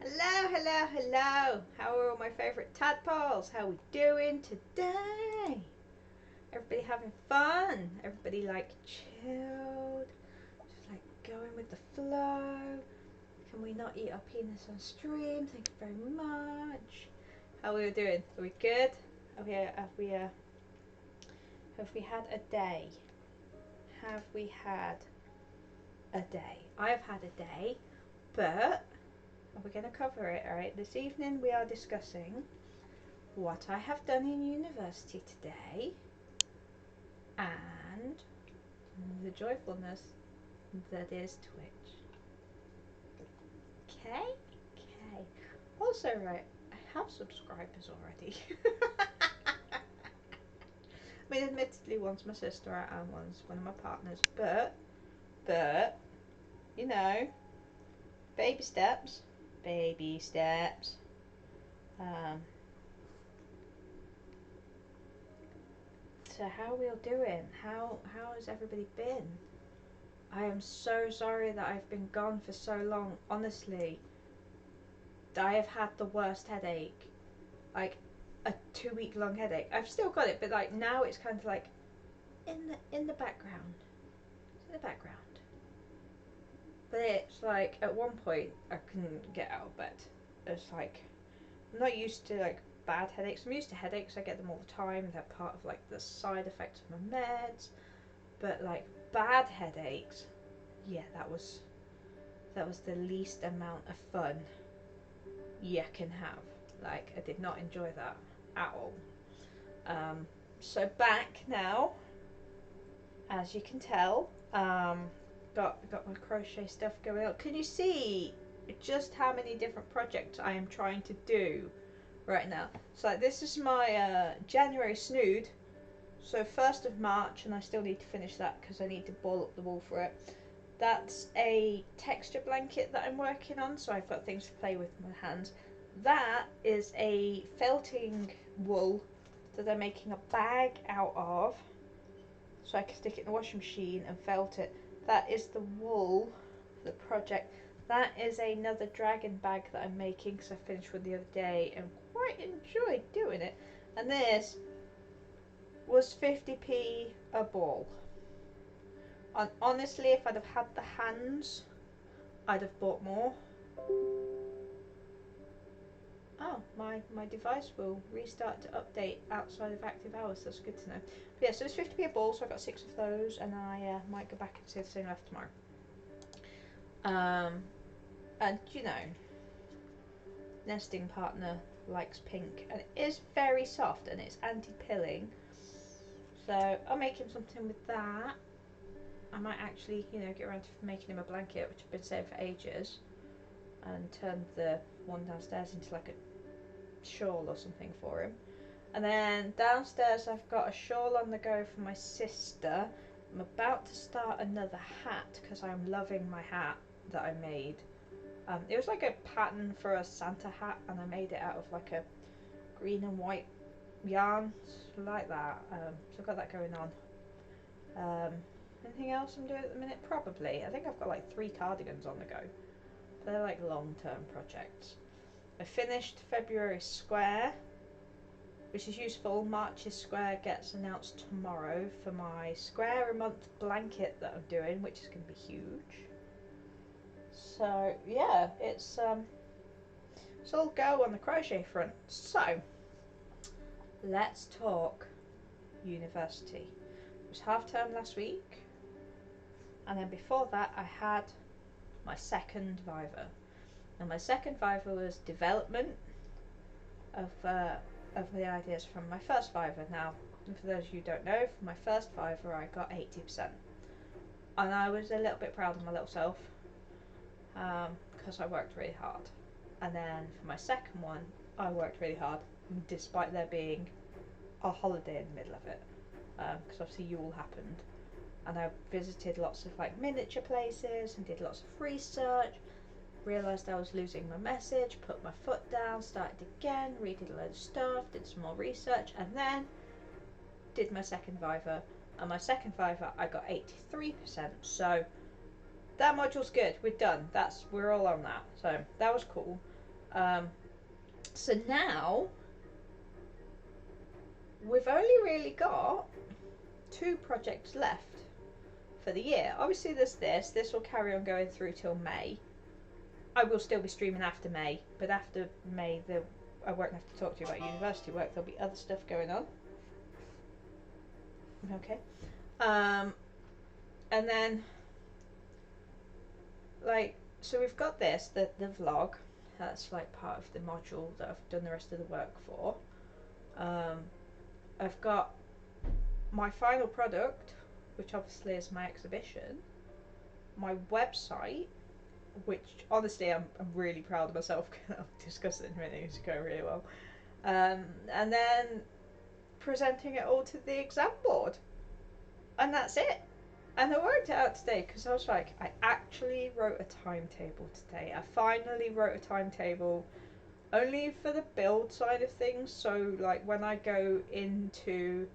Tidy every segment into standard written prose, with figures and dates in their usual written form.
Hello, hello, hello. How are all my favourite tadpoles? How are we doing today? Everybody having fun? Everybody like chilled? Just like going with the flow? Can we not eat our penis on stream? Thank you very much. How are we doing? Are we good? Have we had a day? Have we had a day? I've had a day, but we're going to cover it, alright? This evening we are discussing what I have done in university today and the joyfulness that is Twitch. Okay? Okay. Also, right, I have subscribers already. I mean, admittedly, one's my sister and one's one of my partners, but, you know, baby steps. Baby steps. So how are we all doing? How has everybody been? I am so sorry that I've been gone for so long. Honestly, I have had the worst headache, like a 2 week long headache. I've still got it, but like now it's kind of like in the background. It's in the background. But it's like at one point I couldn't get out of bed. It's like I'm not used to like bad headaches. I'm used to headaches. I get them all the time. They're part of like the side effects of my meds. But like bad headaches, yeah, that was the least amount of fun you can have. Like I did not enjoy that at all. So back now, as you can tell, got my crochet stuff going on. Can you see just how many different projects I am trying to do right now? So like, this is my January snood. So 1st of March, and I still need to finish that because I need to ball up the wool for it. That's a texture blanket that I'm working on, so I've got things to play with my hands. That is a felting wool that I'm making a bag out of, so I can stick it in the washing machine and felt it. That is the wool for the project. That is another dragon bag that I'm making because I finished one the other day and quite enjoyed doing it. And this was 50p a ball. And honestly, if I'd have had the hands, I'd have bought more. Oh, my device will restart to update outside of active hours. That's good to know. But yeah, so it's 50p a ball, so I've got 6 of those, and I might go back and see if there's any left tomorrow. And you know, nesting partner likes pink, and it is very soft, and it's anti-pilling. So I'll make him something with that. I might actually, you know, get around to making him a blanket, which I've been saying for ages, and turn the one downstairs into like a shawl or something for him. And then downstairs I've got a shawl on the go for my sister. I'm about to start another hat because I'm loving my hat that I made. It was like a pattern for a Santa hat, and I made it out of like a green and white yarn, like that. So I've got that going on. Anything else I'm doing at the minute? Probably. I think I've got like 3 cardigans on the go. They're like long-term projects. I finished February Square, which is useful. March's Square gets announced tomorrow for my Square a month blanket that I'm doing, which is going to be huge. So yeah, it's all go on the crochet front. So let's talk university. It was half term last week, and then before that I had my second Viva. And my second Viva was development of the ideas from my first Viva. Now, for those of you who don't know, for my first Viva I got 80%, and I was a little bit proud of my little self because I worked really hard. And then for my second one, I worked really hard despite there being a holiday in the middle of it, because obviously Yule happened, and I visited lots of like miniature places and did lots of research. Realised I was losing my message, put my foot down, started again, redid a load of stuff, did some more research, and then did my second Viva. And my second Viva I got 83%, so that module's good. We're done. We're all on that. So that was cool. So now we've only really got 2 projects left for the year. Obviously there's this. This will carry on going through till May. I will still be streaming after May, but after May I won't have to talk to you about university work. There'll be other stuff going on. Okay. And then like, so we've got this, the vlog. That's like part of the module that I've done the rest of the work for. I've got my final product, which obviously is my exhibition, my website, which honestly I'm really proud of myself. I'll discuss it in a minute. It's going really well. And then presenting it all to the exam board, and that's it. And I worked it out today because I was like, I actually wrote a timetable today. I finally wrote a timetable only for the build side of things. So like when I go into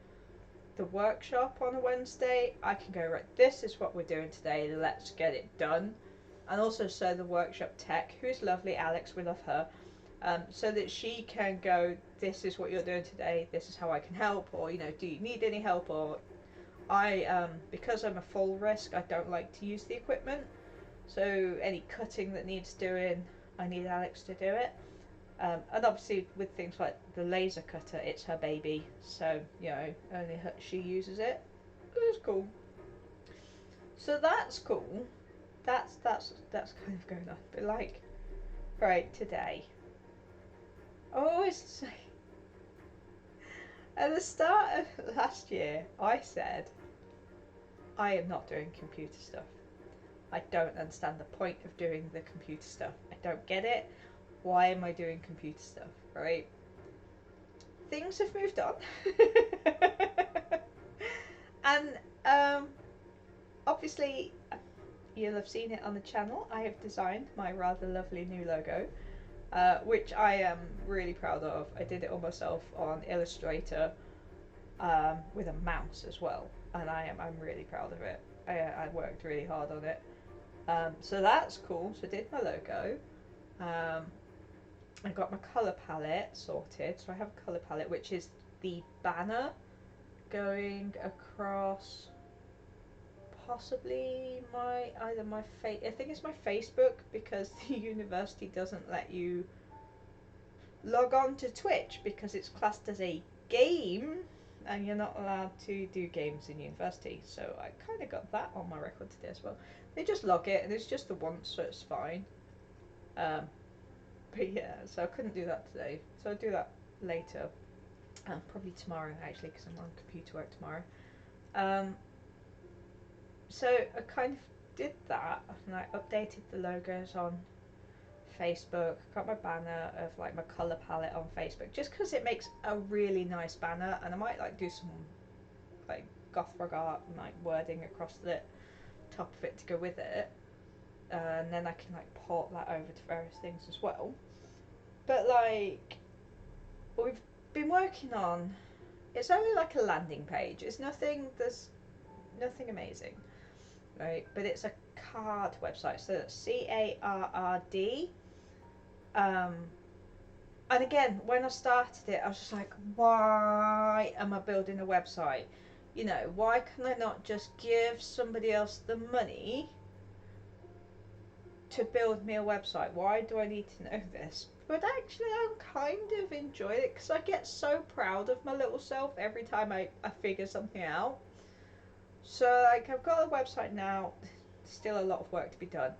the workshop on a Wednesday, I can go, right, this is what we're doing today, let's get it done. And also so the workshop tech, who's lovely, Alex, we love her, so that she can go, this is what you're doing today, this is how I can help, or, you know, do you need any help? Or because I'm a full risk, I don't like to use the equipment, so any cutting that needs doing, I need Alex to do it. And obviously with things like the laser cutter, it's her baby, so, you know, only she uses it. It's cool. So that's cool. That's kind of going on. But like, right, today, I always say, at the start of last year, I said, I am not doing computer stuff. I don't understand the point of doing the computer stuff. I don't get it. Why am I doing computer stuff, right? Things have moved on. And obviously you'll have seen it on the channel. I have designed my rather lovely new logo, which I am really proud of. I did it all myself on Illustrator, with a mouse as well. and I'm really proud of it. I worked really hard on it. So that's cool. So I did my logo. Um, I got my colour palette sorted. So I have a colour palette, which is the banner going across possibly I think it's my Facebook, because the university doesn't let you log on to Twitch because it's classed as a game and you're not allowed to do games in university. So I kind of got that on my record today as well. They just log it and it's just the once, so it's fine. Um, but yeah, so I couldn't do that today. So I'll do that later. Probably tomorrow actually, because I'm on computer work tomorrow. So I kind of did that and I updated the logos on Facebook. Got my banner of like my colour palette on Facebook, just because it makes a really nice banner, and I might like do some like goth rock art and like wording across the top of it to go with it, and then I can like port that over to various things as well. But like we've been working on, it's only like a landing page. It's nothing. There's nothing amazing, right? But it's a card website, so that's CARRD. Um, and again, when I started it, I was just like, why am I building a website? You know, why can I not just give somebody else the money to build me a website? Why do I need to know this? But actually, I'm kind of enjoying it because I get so proud of my little self every time I figure something out. So, like, I've got a website now, still a lot of work to be done.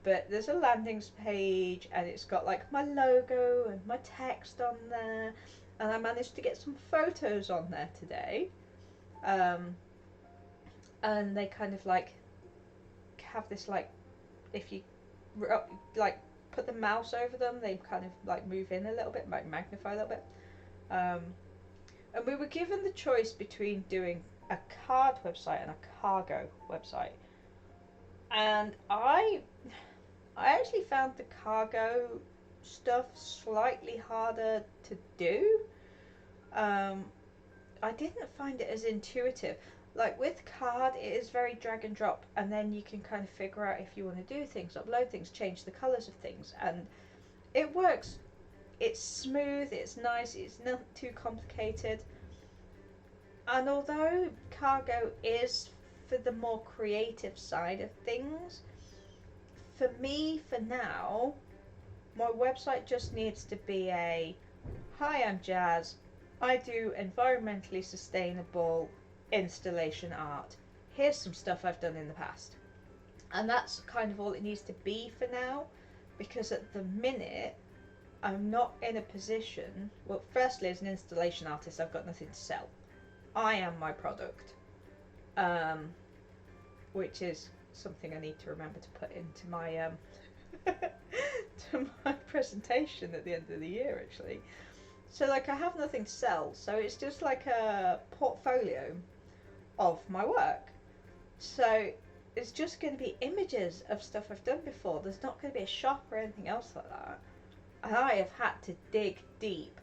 But there's a landings page and it's got like my logo and my text on there, and I managed to get some photos on there today, um, and they kind of like have this like, if you like put the mouse over them, they kind of like move in a little bit, like magnify a little bit, um, and we were given the choice between doing a card website and a cargo website, and I actually found the cargo stuff slightly harder to do. Um, I didn't find it as intuitive. Like with card, it is very drag and drop, and then you can kind of figure out if you want to do things, upload things, change the colours of things, and it works. It's smooth, it's nice, it's not too complicated. And although cargo is for the more creative side of things, for me, for now, my website just needs to be a, hi, I'm Jazz. I do environmentally sustainable installation art. Here's some stuff I've done in the past. And that's kind of all it needs to be for now, because at the minute, I'm not in a position. Well, firstly, as an installation artist, I've got nothing to sell. I am my product, which is something I need to remember to put into my to my presentation at the end of the year, actually. So like I have nothing to sell, so it's just like a portfolio of my work. So it's just going to be images of stuff I've done before. There's not going to be a shop or anything else like that. And I have had to dig deep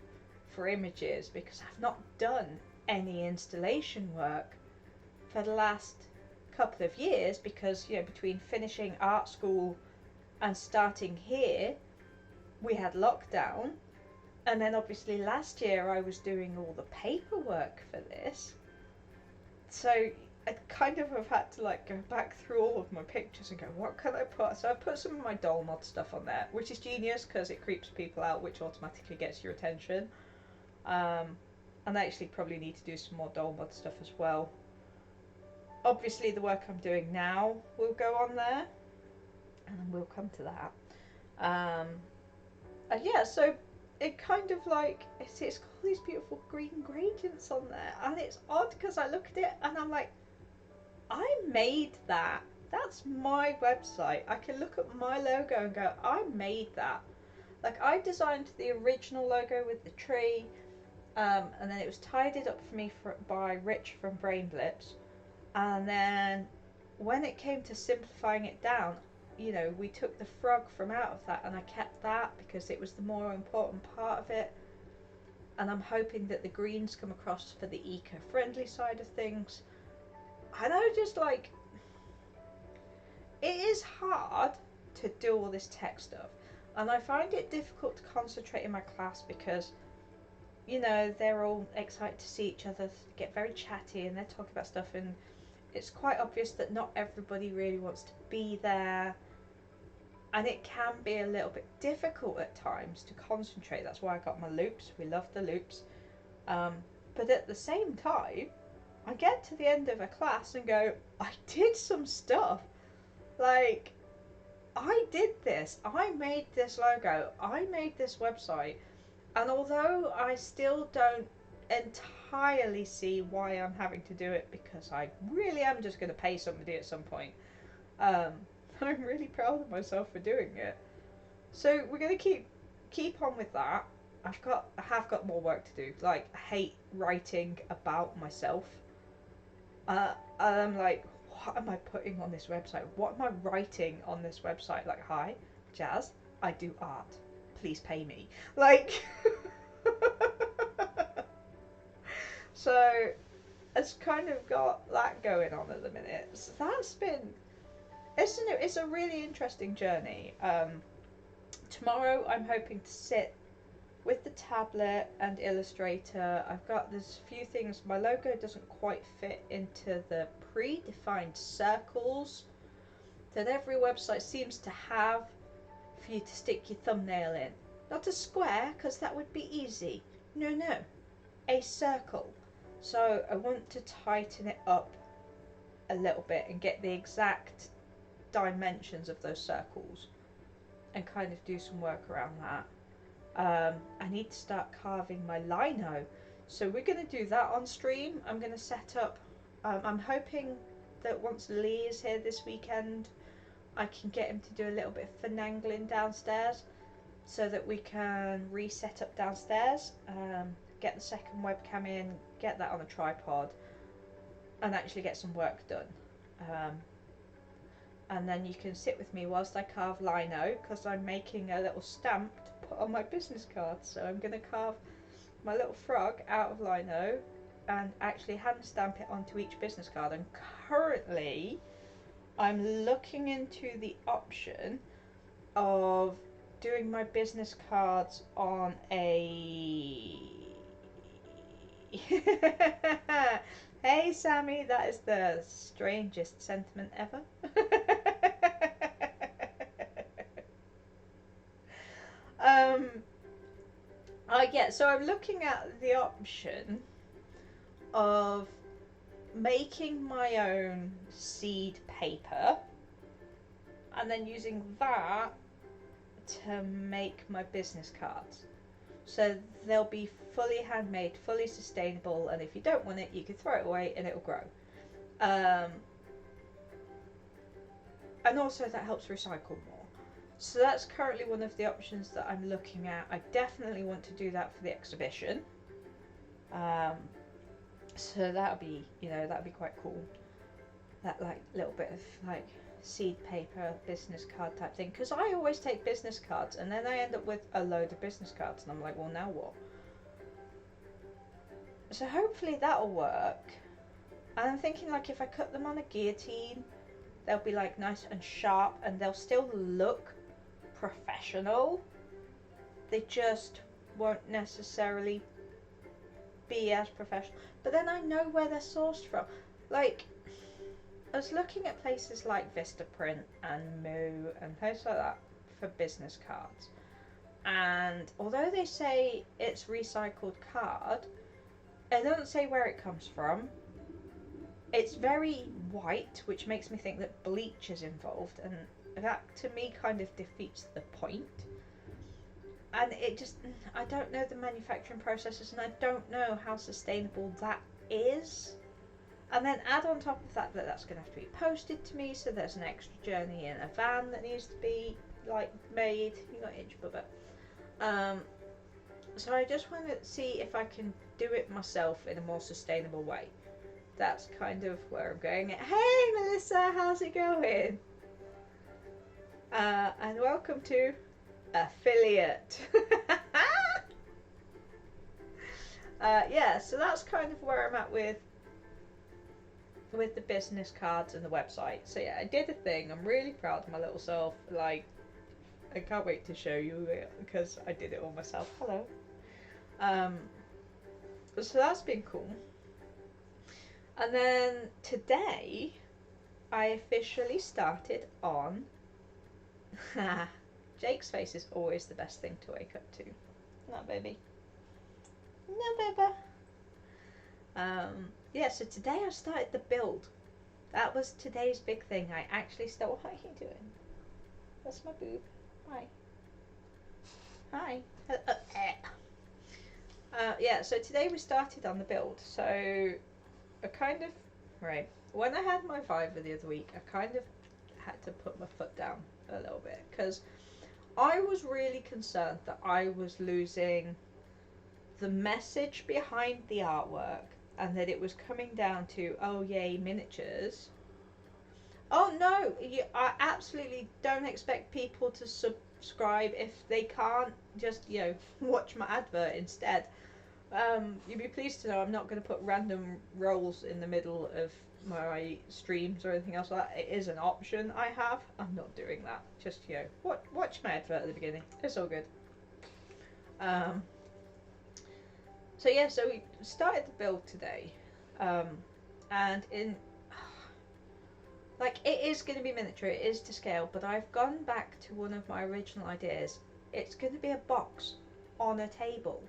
for images because I've not done any installation work for the last couple of years, because you know, between finishing art school and starting here, we had lockdown, and then obviously last year I was doing all the paperwork for this, so I kind of have had to like go back through all of my pictures and go, what can I put? So I put some of my doll mod stuff on there, which is genius because it creeps people out, which automatically gets your attention. And I actually probably need to do some more doll mod stuff as well. Obviously the work I'm doing now will go on there, and we'll come to that. And yeah, so it kind of like, it's got all these beautiful green gradients on there, and it's odd because I look at it and I'm like, I made that. That's my website. I can look at my logo and go, I made that. Like I designed the original logo with the tree, and then it was tidied up for me by Rich from Brain Blips. And then when it came to simplifying it down, you know, we took the frog from out of that and I kept that because it was the more important part of it. And I'm hoping that the greens come across for the eco-friendly side of things. And I just like, it is hard to do all this tech stuff. And I find it difficult to concentrate in my class because, you know, they're all excited to see each other, get very chatty, and they're talking about stuff, and it's quite obvious that not everybody really wants to be there. And it can be a little bit difficult at times to concentrate. That's why I got my loops. We love the loops. But at the same time, I get to the end of a class and go, I did some stuff. Like, I did this. I made this logo. I made this website. And although I still don't entirely see why I'm having to do it, because I really am just going to pay somebody at some point, I'm really proud of myself for doing it. So we're going to keep on with that. I have got more work to do. Like, I hate writing about myself. And I'm like, what am I putting on this website? What am I writing on this website? Like, hi, Jazz, I do art. Please pay me. Like, so it's kind of got that going on at the minute. So that's been, it's a really interesting journey. Tomorrow I'm hoping to sit with the tablet and Illustrator. There's a few things. My logo doesn't quite fit into the predefined circles that every website seems to have for you to stick your thumbnail in. Not a square, because that would be easy. No, a circle. So I want to tighten it up a little bit and get the exact dimensions of those circles and kind of do some work around that. I need to start carving my lino, so we're going to do that on stream. I'm going to set up, I'm hoping that once Lee is here this weekend, I can get him to do a little bit of finagling downstairs so that we can reset up downstairs, get the second webcam in, get that on a tripod, and actually get some work done. And then you can sit with me whilst I carve lino, because I'm making a little stamp to put on my business card. So I'm going to carve my little frog out of lino and actually hand stamp it onto each business card. And currently I'm looking into the option of doing my business cards on a Hey Sammy, that is the strangest sentiment ever. So I'm looking at the option of making my own seed paper and then using that to make my business cards. So they'll be fully handmade, fully sustainable, and if you don't want it, you can throw it away and it'll grow. And also that helps recycle more. So that's currently one of the options that I'm looking at. I definitely want to do that for the exhibition. So that'll be quite cool. That like little bit of like seed paper business card type thing, because I always take business cards and then I end up with a load of business cards and I'm like, well, now what? So hopefully that'll work. And I'm thinking, like, if I cut them on a guillotine, they'll be like nice and sharp and they'll still look professional. They just won't necessarily be as professional, but then I know where they're sourced from. Like, I was looking at places like Vistaprint and Moo and places like that for business cards, and although they say it's recycled card, it doesn't say where it comes from. It's very white, which makes me think that bleach is involved, and that to me kind of defeats the point. And it just, I don't know the manufacturing processes, and I don't know how sustainable that is. And then add on top of that that's going to have to be posted to me, so there's an extra journey in a van that needs to be like made. You got itch, bubba. So I just want to see if I can do it myself in a more sustainable way. That's kind of where I'm going. Hey Melissa, how's it going? And welcome to Affiliate. Yeah, so that's kind of where I'm at with with the business cards and the website. So yeah, I did a thing. I'm really proud of my little self. Like, I can't wait to show you it because I did it all myself. Hello. So that's been cool. And then today, I officially started on. Jake's face is always the best thing to wake up to. No, baby. No, baby. Yeah, so today I started the build. That was today's big thing. I actually still. What are you doing? That's my boob. Hi. Hi. Yeah, so today we started on the build. So I kind of. Right. When I had my Viva the other week, I kind of had to put my foot down a little bit because I was really concerned that I was losing the message behind the artwork and that it was coming down to, oh yay, miniatures. Oh no, I absolutely don't expect people to subscribe if they can't just, watch my advert instead. You'd be pleased to know I'm not going to put random rolls in the middle of my streams or anything else like that. It is an option I have. I'm not doing that. Just, watch my advert at the beginning. It's all good. So yeah, so we started the build today. And it is going to be miniature, it is to scale, but I've gone back to one of my original ideas. It's going to be a box on a table.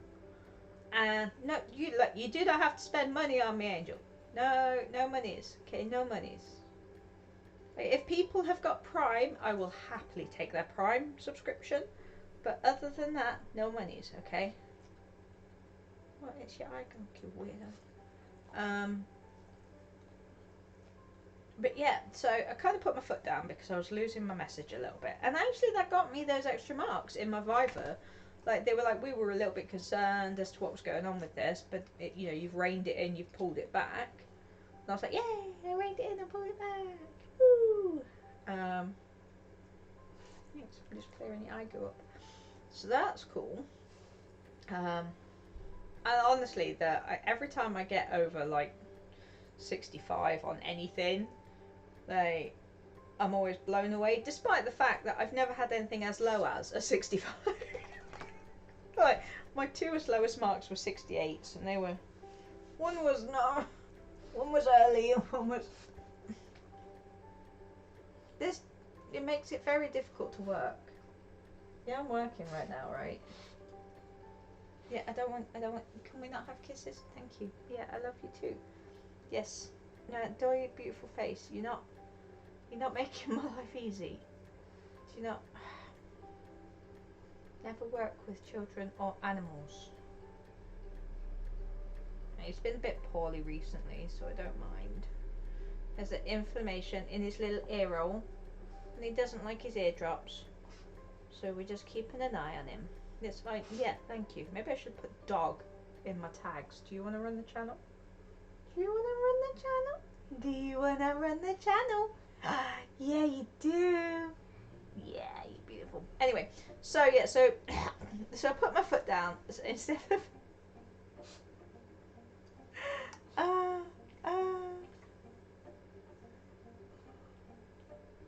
And no, you do not have to spend money on me, Angel. No monies. Okay, no monies. If people have got Prime, I will happily take their Prime subscription. But other than that, no monies, okay? What is your icon, you weirdo? But yeah, so I kind of put my foot down because I was losing my message a little bit. And actually that got me those extra marks in my Viva. Like, they were like, we were a little bit concerned as to what was going on with this, but, you've reined it in, you've pulled it back. And I was like, yay, I reined it in and pulled it back. Woo! Thanks for just clearing the eye go up. So that's cool. And honestly, every time I get over, 65 on anything, I'm always blown away, despite the fact that I've never had anything as low as a 65. My two lowest marks were 68s, and one was early, and one was. It makes it very difficult to work. Yeah, I'm working right now, right? Yeah, I don't want, can we not have kisses? Thank you. Yeah, I love you too. Yes. No, adore your beautiful face. You're not making my life easy. Do you not? Never work with children or animals. He's been a bit poorly recently, so I don't mind. There's an inflammation in his little ear hole, and he doesn't like his eardrops. So we're just keeping an eye on him. It's fine. Yeah, thank you. Maybe I should put dog in my tags. Do you want to run the channel? Do you want to run the channel? Do you want to run the channel? Yeah, you do. Yeah, you beautiful. Anyway, so yeah, so I put my foot down instead of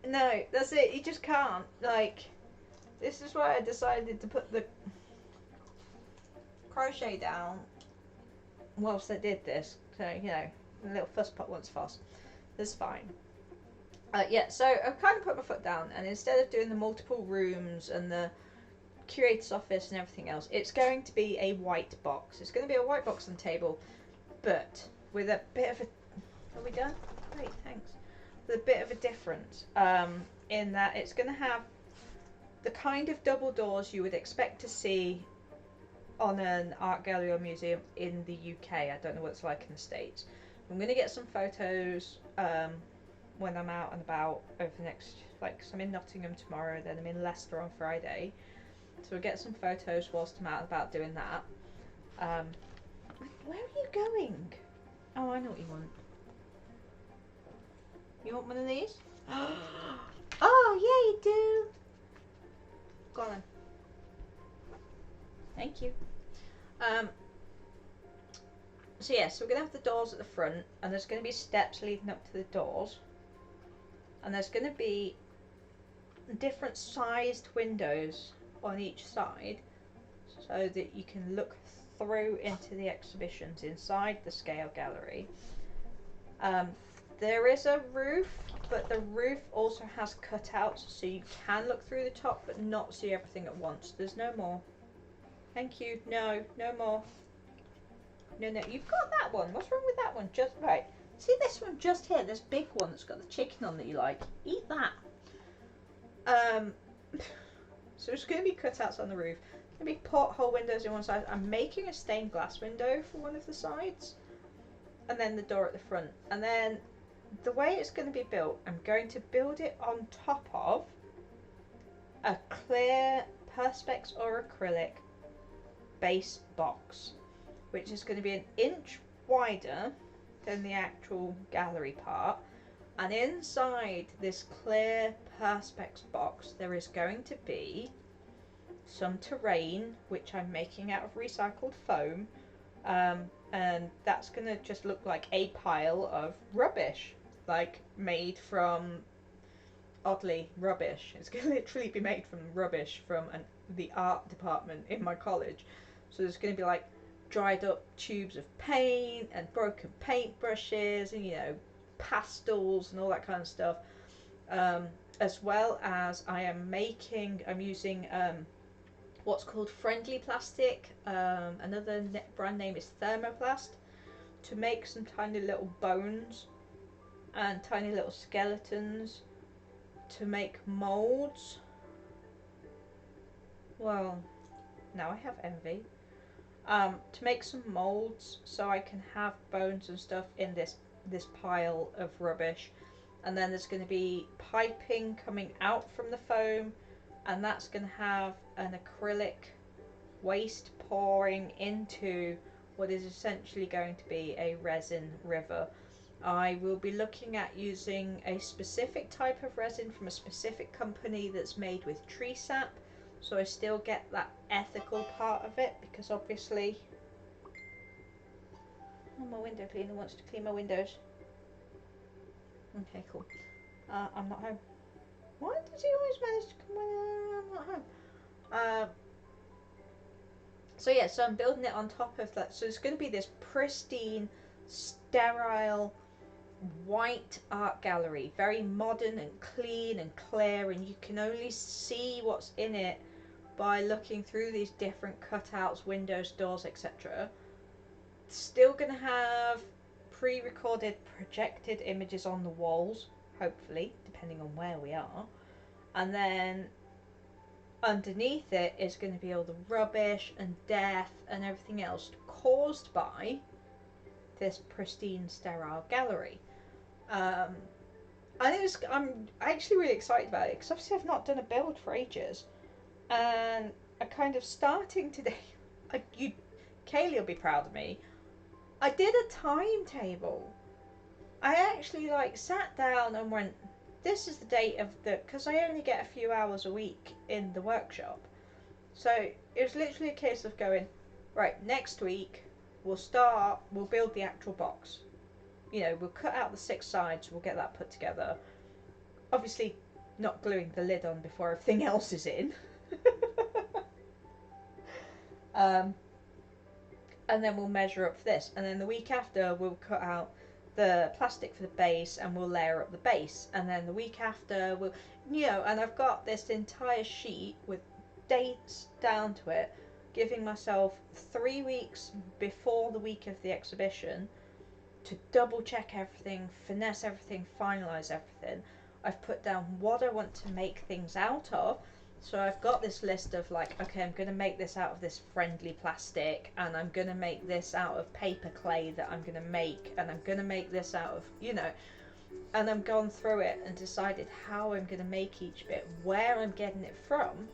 no, that's it. You just can't. This is why I decided to put the crochet down whilst I did this. So, a little fuss pot once fuss. That's fine. Yeah, so I kind of put my foot down, and instead of doing the multiple rooms and the curator's office and everything else, it's going to be a white box. It's going to be a white box on the table, but with a bit of a... Are we done? Great, thanks. With a bit of a difference, in that it's going to have the kind of double doors you would expect to see on an art gallery or museum in the UK. I don't know what it's like in the States. I'm going to get some photos when I'm out and about over the next, so I'm in Nottingham tomorrow, then I'm in Leicester on Friday. So we'll get some photos whilst I'm out and about doing that. Where are you going? Oh, I know what you want. You want one of these? Oh, yeah, you do. Go on then. Thank you. So yeah, so we're going to have the doors at the front, and there's going to be steps leading up to the doors. And there's going to be different sized windows on each side, so that you can look through into the exhibitions inside the scale gallery. There is a roof, but the roof also has cutouts, so you can look through the top but not see everything at once. There's no more. Thank you. No, no more. No, no, you've got that one. What's wrong with that one? Just right. See this one just here, this big one that's got the chicken on that you like. Eat that. So there's going to be cutouts on the roof. There's going to be porthole windows in one side. I'm making a stained glass window for one of the sides, and then the door at the front. And then the way it's going to be built, I'm going to build it on top of a clear Perspex or acrylic base box, which is going to be an inch wider than the actual gallery part. And inside this clear Perspex box, there is going to be some terrain, which I'm making out of recycled foam, and that's going to just look like a pile of rubbish, like made from, oddly, rubbish. It's going to literally be made from rubbish from the art department in my college. So there's going to be like dried up tubes of paint and broken paintbrushes and, you know, pastels and all that kind of stuff, as well as I'm using what's called friendly plastic, another brand name is Thermoplast, to make some tiny little bones and tiny little skeletons, to make molds. Well, now I have envy. To make some molds so I can have bones and stuff in this pile of rubbish. And then there's going to be piping coming out from the foam, and that's going to have an acrylic waste pouring into what is essentially going to be a resin river. I will be looking at using a specific type of resin from a specific company that's made with tree sap, so I still get that ethical part of it, because obviously... Oh, my window cleaner wants to clean my windows. Okay, cool. I'm not home. Why does he always manage to come when I'm not home? So yeah, so I'm building it on top of that. So it's going to be this pristine, sterile, white art gallery. Very modern and clean and clear, and you can only see what's in it by looking through these different cutouts, windows, doors, etc. Still going to have pre-recorded projected images on the walls, hopefully, depending on where we are. And then underneath it is going to be all the rubbish and death and everything else caused by this pristine, sterile gallery. And I'm actually really excited about it, because obviously I've not done a build for ages, and I'm kind of starting today. Kaylee will be proud of me. I did a timetable. I actually sat down and went, this is the date of because I only get a few hours a week in the workshop. So it was literally a case of going, right, next week we'll build the actual box. You know, we'll cut out the 6 sides, we'll get that put together. Obviously not gluing the lid on before everything else is in. And then we'll measure up for this, and then the week after we'll cut out the plastic for the base and we'll layer up the base, and then the week after we'll, you know, and I've got this entire sheet with dates down to it, giving myself 3 weeks before the week of the exhibition to double check everything, finesse everything, finalise everything. I've put down what I want to make things out of. So I've got this list of okay, I'm going to make this out of this friendly plastic, and I'm going to make this out of paper clay that I'm going to make, and I'm going to make this out of, you know, and I'm gone through it and decided how I'm going to make each bit, where I'm getting it from.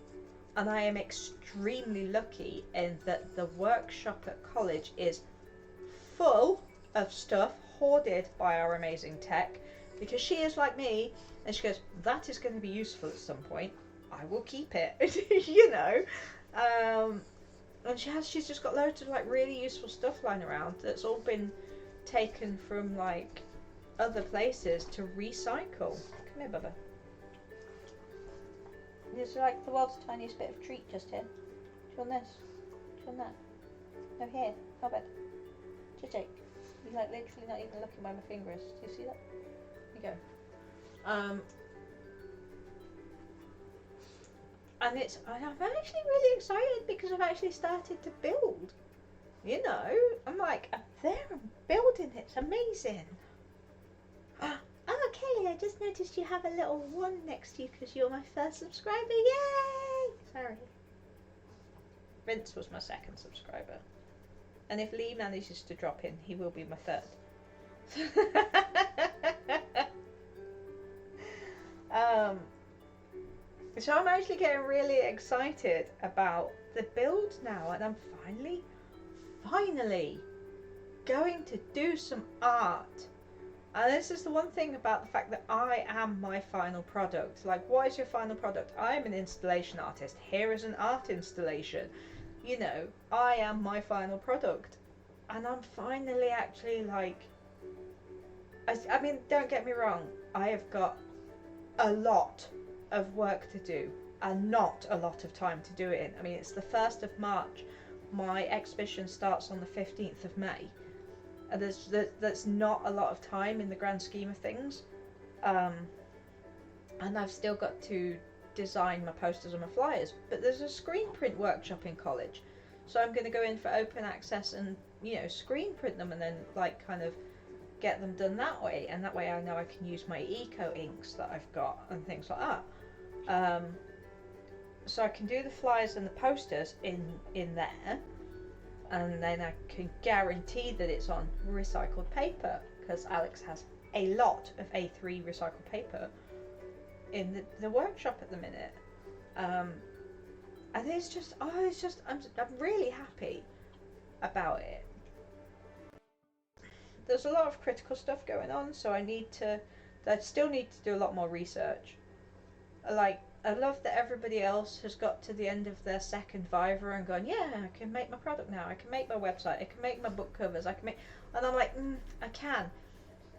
And I am extremely lucky in that the workshop at college is full of stuff hoarded by our amazing tech, because she is like me, and she goes, that is going to be useful at some point. I will keep it, you know. And she's just got loads of like really useful stuff lying around that's all been taken from like other places to recycle. Come here, Bubba. It's like the world's tiniest bit of treat just here. Do you want this? Do you want that? No, here. Not bad. Just take. You're like literally not even looking where my finger is. Do you see that? There you go. And I'm actually really excited because I've actually started to build. You know, I'm like, up there, I'm building, it's amazing. Oh, Kaylee, I just noticed you have a little 1 next to you because you're my first subscriber. Yay! Sorry. Vince was my 2nd subscriber. And if Lee manages to drop in, he will be my 3rd. So I'm actually getting really excited about the build now, and I'm finally going to do some art. And this is the one thing about the fact that I am my final product. Like, what is your final product? I am an installation artist. Here is an art installation. You know, I am my final product. And I'm finally actually like, I mean, don't get me wrong, I have got a lot of work to do and not a lot of time to do it in. I mean, it's the 1st of March. My exhibition starts on the 15th of May. And there's not a lot of time in the grand scheme of things. And I've still got to design my posters and my flyers. But there's a screen print workshop in college. So I'm going to go in for open access and, you know, screen print them and then like kind of get them done that way. And that way I know I can use my eco inks that I've got and things like that. So I can do the flyers and the posters in there. And then I can guarantee that it's on recycled paper because Alex has a lot of A3 recycled paper in the workshop at the minute. And it's just, I'm really happy about it. There's a lot of critical stuff going on, so I still need to do a lot more research. Like, I love that everybody else has got to the end of their 2nd Viva and gone, yeah, I can make my product now, I can make my website, I can make my book covers, I can make, and I'm like, I can,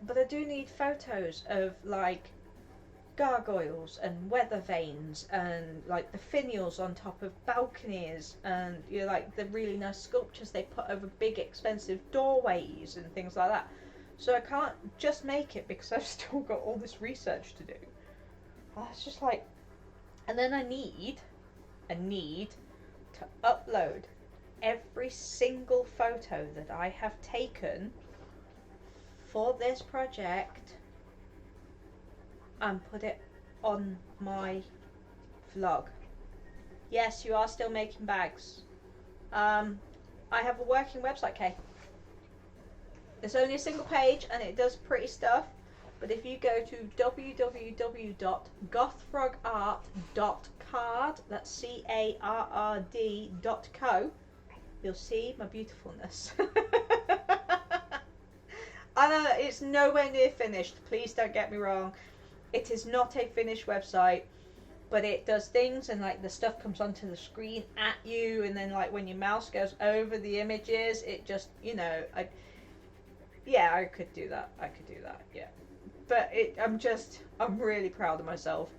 but I do need photos of like gargoyles and weather vanes and like the finials on top of balconies and, you know, like the really nice sculptures they put over big expensive doorways and things like that. So I can't just make it because I've still got all this research to do. It's just like, and then I need to upload every single photo that I have taken for this project and put it on my vlog. Yes, you are still making bags. I have a working website, Kay. It's only a single page and it does pretty stuff. But if you go to www.gothfrogart.card, that's CARRD.co, you'll see my beautifulness. And it's nowhere near finished, please don't get me wrong. It is not a finished website, but it does things and like the stuff comes onto the screen at you, and then like when your mouse goes over the images, it just, you know, I could do that, yeah. But I'm really proud of myself.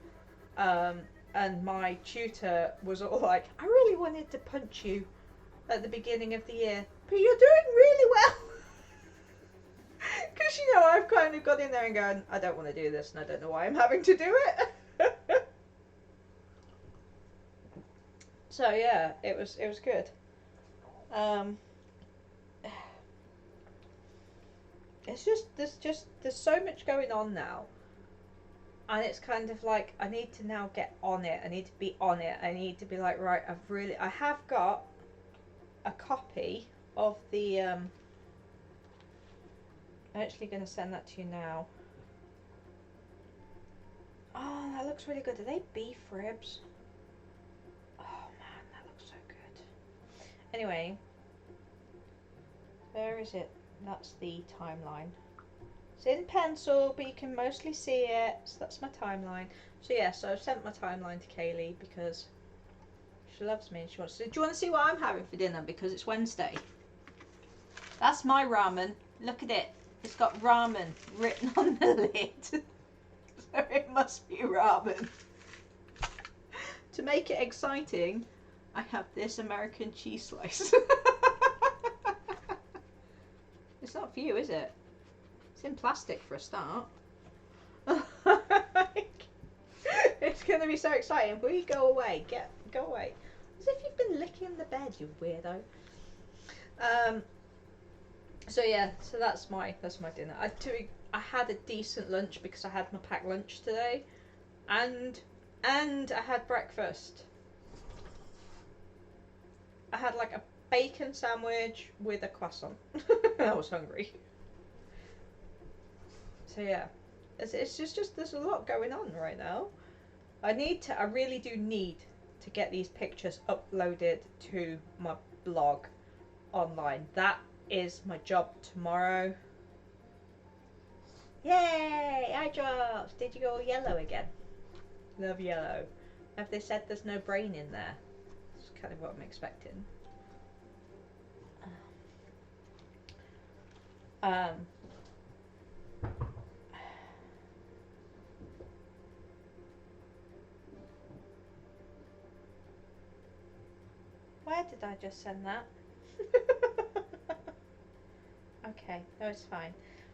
And my tutor was all like, I really wanted to punch you at the beginning of the year, but you're doing really well. Because, you know, I've kind of got in there and gone, I don't want to do this and I don't know why I'm having to do it. So yeah, it was good. There's so much going on now, and it's kind of like I need to now get on it. I need to be on it. I need to be like, right, I have got a copy of the I'm actually going to send that to you now. Oh, that looks really good. Are they beef ribs? Oh man, that looks so good. Anyway, where is it? That's the timeline. It's in pencil, but you can mostly see it. So that's my timeline. So yeah, so I've sent my timeline to Kaylee because She loves me and she wants to. Do you want to see what I'm having for dinner? Because it's Wednesday. That's my ramen. Look at it. It's got ramen written on the lid. So it must be ramen. To make it exciting, I have this American cheese slice. It's not for you, is it? It's in plastic for a start. It's going to be so exciting. Will you go away? Go away. As if you've been licking the bed, you weirdo. So yeah, so that's my dinner. I had a decent lunch because I had my packed lunch today, and I had breakfast. I had like a bacon sandwich with a croissant. I was hungry. So yeah, it's just there's a lot going on right now. I really do need to get these pictures uploaded to my blog online. That is my job tomorrow. Yay! Eye drops! Did you go yellow again? Love yellow. Have they said there's no brain in there? That's kind of what I'm expecting. Where did I just send that? Okay, no, it's fine.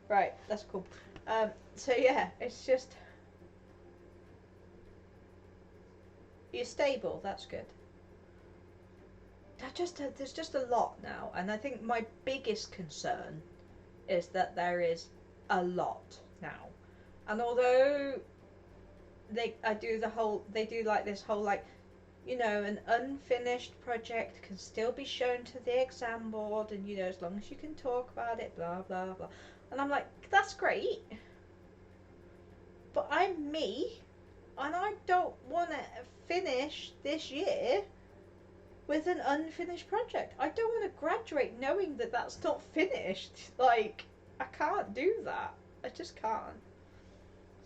Right, that's cool. So yeah, it's just you're stable. That's good. There's just a lot now, and I think my biggest concern is that there is a lot now, and although they do like this whole like, you know, an unfinished project can still be shown to the exam board, and you know, as long as you can talk about it, blah blah blah. And I'm like, that's great, but I'm me, and I don't want to finish this year with an unfinished project. I don't want to graduate knowing that that's not finished. Like, I can't do that. I just can't.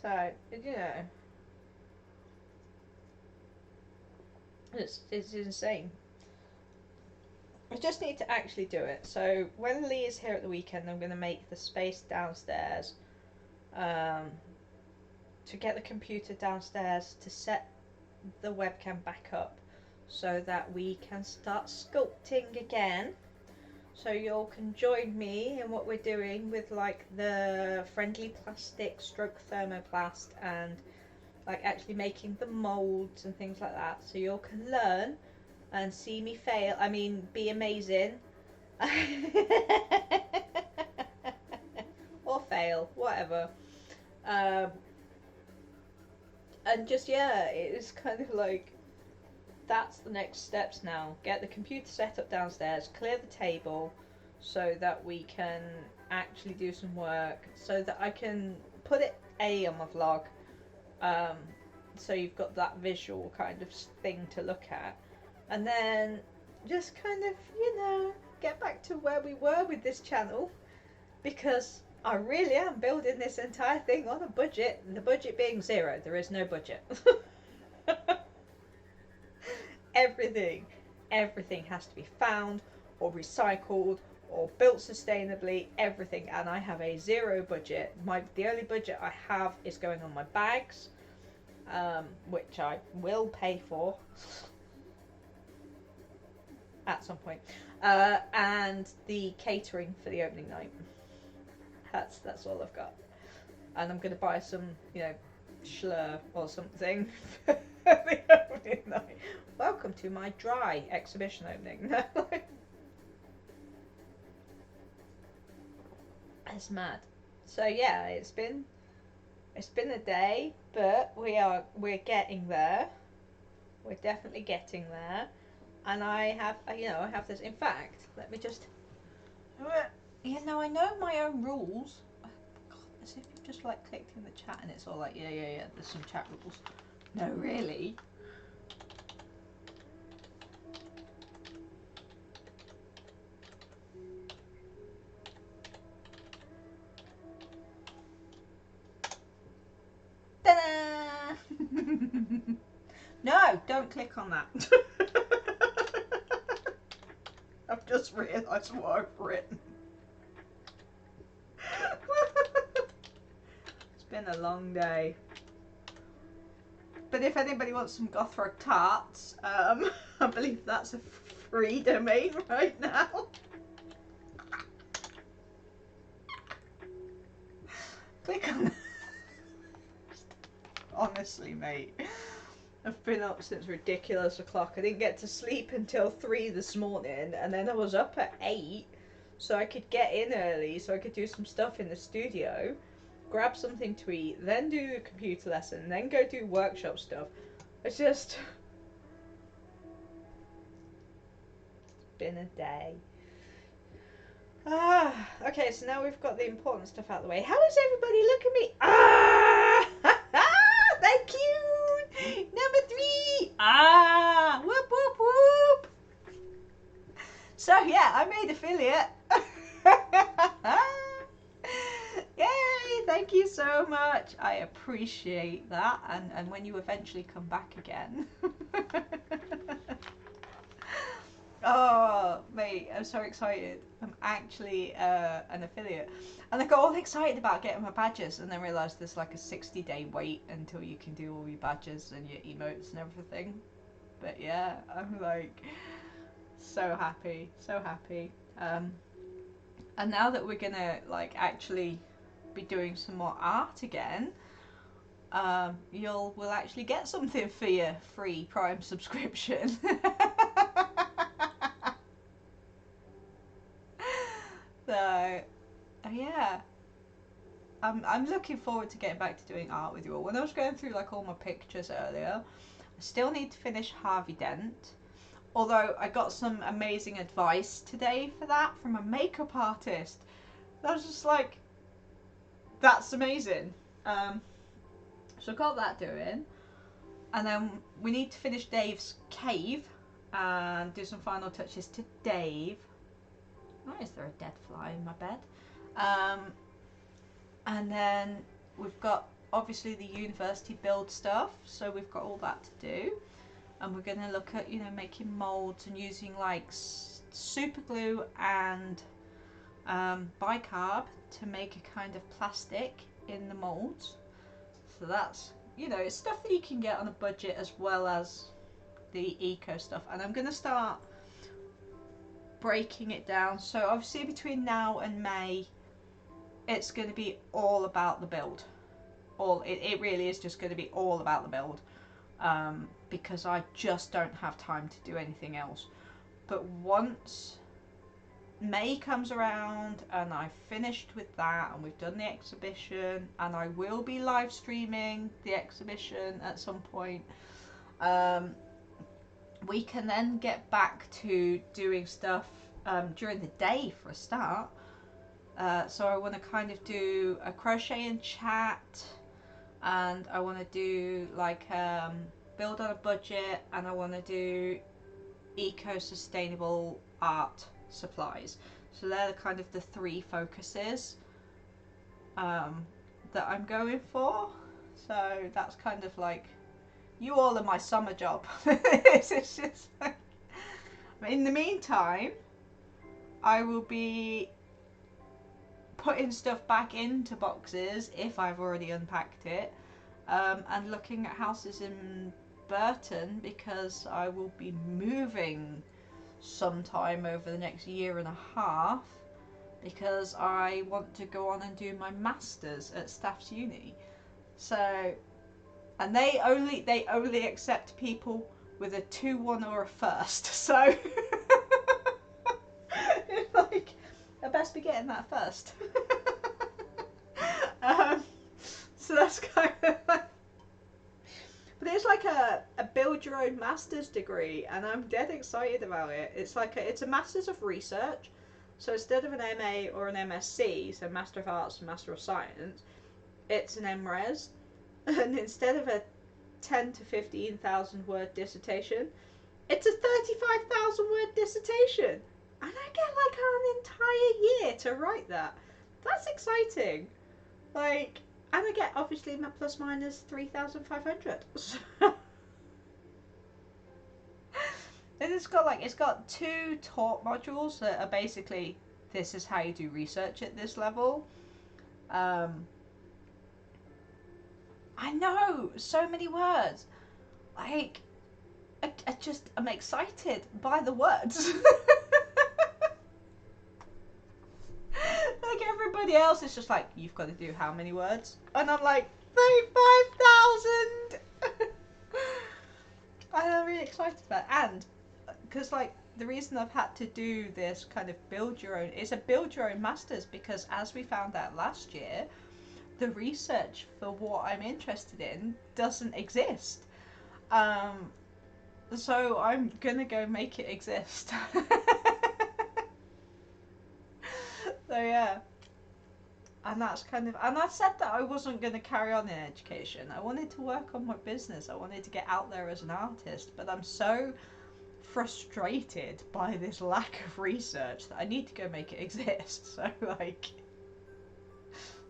So, you know, it's insane. I just need to actually do it. So when Lee is here at the weekend, I'm going to make the space downstairs to get the computer downstairs, to set the webcam back up so that we can start sculpting again. So you all can join me in what we're doing with like the friendly plastic stroke thermoplast and like actually making the molds and things like that. So you all can learn and see me fail. I mean, be amazing. Or fail, whatever. And just, yeah, it's kind of like, that's the next steps now. Get the computer set up downstairs, clear the table so that we can actually do some work, so that I can put it on my vlog, so you've got that visual kind of thing to look at, and then just kind of, you know, get back to where we were with this channel, because I really am building this entire thing on a budget, the budget being zero. There is no budget. Everything has to be found or recycled or built sustainably, everything, and I have a zero budget. The only budget I have is going on my bags, which I will pay for at some point, and the catering for the opening night. That's all I've got, and I'm gonna buy some, you know, Schlur or something for the opening night. Welcome to my dry exhibition opening. It's mad. So yeah, it's been a day, but we're getting there. We're definitely getting there, and I have this. In fact, let me just. You know, I know my own rules. God, as if you've just like clicked in the chat and it's all like, yeah, there's some chat rules. No, really. Ta-da! No, don't click on that. I've just realised what I've written. It's been a long day. But if anybody wants some Gothrock tarts, I believe that's a free domain right now. Click on it. Honestly, mate, I've been up since ridiculous o'clock. I didn't get to sleep until 3 this morning, and then I was up at 8 so I could get in early so I could do some stuff in the studio, grab something to eat, then do the computer lesson, then go do workshop stuff. It's just been a day. Okay, so now we've got the important stuff out of the way. How does everybody look at me? Thank you! Number 3! Whoop, whoop, whoop! So, yeah, I made affiliate. Yay! Thank you so much. I appreciate that. And when you eventually come back again. Oh, mate, I'm so excited. I'm actually an affiliate. And I got all excited about getting my badges and then realised there's like a 60-day wait until you can do all your badges and your emotes and everything. But yeah, I'm like so happy, so happy. And now that we're gonna like actually be doing some more art again, we'll actually get something for your free Prime subscription. So, yeah, I'm looking forward to getting back to doing art with you all. When I was going through like all my pictures earlier, I still need to finish Harvey Dent. Although I got some amazing advice today for that from a makeup artist. I was just like, that's amazing. So I got that doing, and then we need to finish Dave's cave and do some final touches to Dave. Why is there a dead fly in my bed? And then we've got obviously the university build stuff, so we've got all that to do. And we're going to look at, you know, making molds and using like super glue and bicarb to make a kind of plastic in the molds. So that's, you know, it's stuff that you can get on a budget as well as the eco stuff. And I'm going to start breaking it down. So obviously between now and May, it's going to be all about the build. It really is just going to be all about the build. Because I just don't have time to do anything else. But once May comes around and I've finished with that and we've done the exhibition, and I will be live streaming the exhibition at some point, we can then get back to doing stuff during the day for a start. So I want to kind of do a crochet and chat, and I want to do like build on a budget, and I want to do eco-sustainable art supplies. So they're the kind of the 3 focuses that I'm going for. So that's kind of like, you all are my summer job. It's just like, in the meantime, I will be putting stuff back into boxes if I've already unpacked it, and looking at houses in Burton, because I will be moving sometime over the next 1.5 years, because I want to go on and do my masters at Staffs Uni. So, and they only accept people with a 2-1 or a first. So like, I best be getting that first. So that's kind of like, but it's like a build your own master's degree, and I'm dead excited about it. It's like it's a master's of research. So instead of an MA or an MSc, so Master of Arts and Master of Science, it's an MRes. And instead of a 10 to 15,000 word dissertation, it's a 35,000 word dissertation. And I get like an entire year to write that. That's exciting. Like, and I get obviously my plus minus 3,500. And it's got 2 taught modules that are basically, this is how you do research at this level. I know, so many words. Like, I'm excited by the words. Like everybody else is just like, you've got to do how many words? And I'm like, 35,000! I'm really excited for that. And, because like, the reason I've had to do this kind of build your own, it's a build your own masters, because as we found out last year, the research for what I'm interested in doesn't exist. So I'm gonna go make it exist. So yeah. And that's kind of, and I said that I wasn't going to carry on in education. I wanted to work on my business. I wanted to get out there as an artist, but I'm so frustrated by this lack of research that I need to go make it exist. So like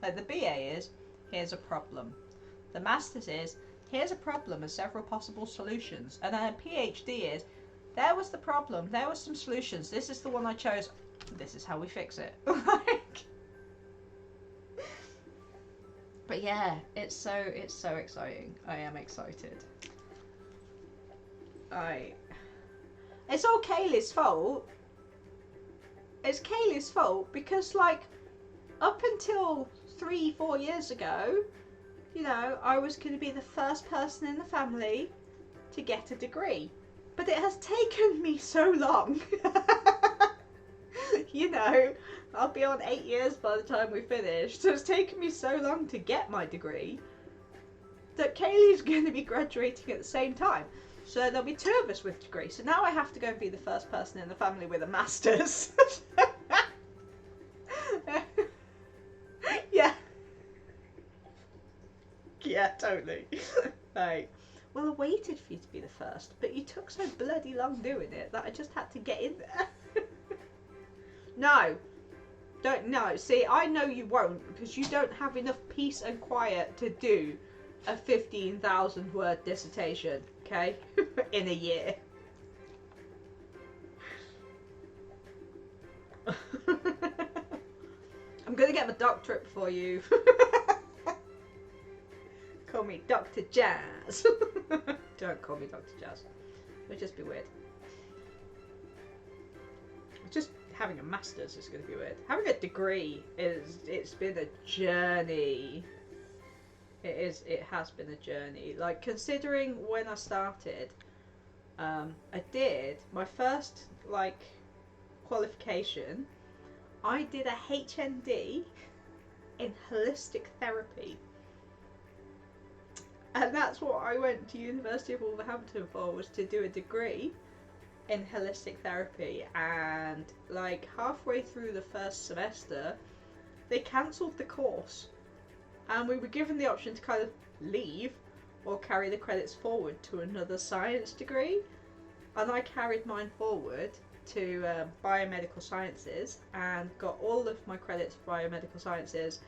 the BA is, here's a problem. The master's is, here's a problem and several possible solutions. And then a PhD is, there was the problem, there was some solutions, this is the one I chose, this is how we fix it. But yeah, it's so exciting. I am excited. It's all Kaylee's fault. It's Kaylee's fault because, like, up until 3-4 years ago, you know, I was going to be the first person in the family to get a degree. But it has taken me so long. You know, I'll be on 8 years by the time we finish. So it's taken me so long to get my degree that Kaylee's going to be graduating at the same time. So there'll be 2 of us with degrees. So now I have to go and be the first person in the family with a master's. Yeah. Yeah, totally. Right. Well, I waited for you to be the first, but you took so bloody long doing it that I just had to get in there. No. Don't, no. See, I know you won't, because you don't have enough peace and quiet to do a 15,000 word dissertation, okay? In a year. I'm gonna get my doctorate for you. Call me Dr. Jazz. Don't call me Dr. Jazz. It'll just be weird. Just having a master's is going to be weird. Having a degree it's been a journey. It has been a journey. Like, considering when I started, I did my first, like, qualification. I did a HND in holistic therapy. And that's what I went to University of Wolverhampton for, was to do a degree in holistic therapy. And like halfway through the first semester, they cancelled the course, and we were given the option to kind of leave or carry the credits forward to another science degree. And I carried mine forward to biomedical sciences and got all of my credits for biomedical sciences.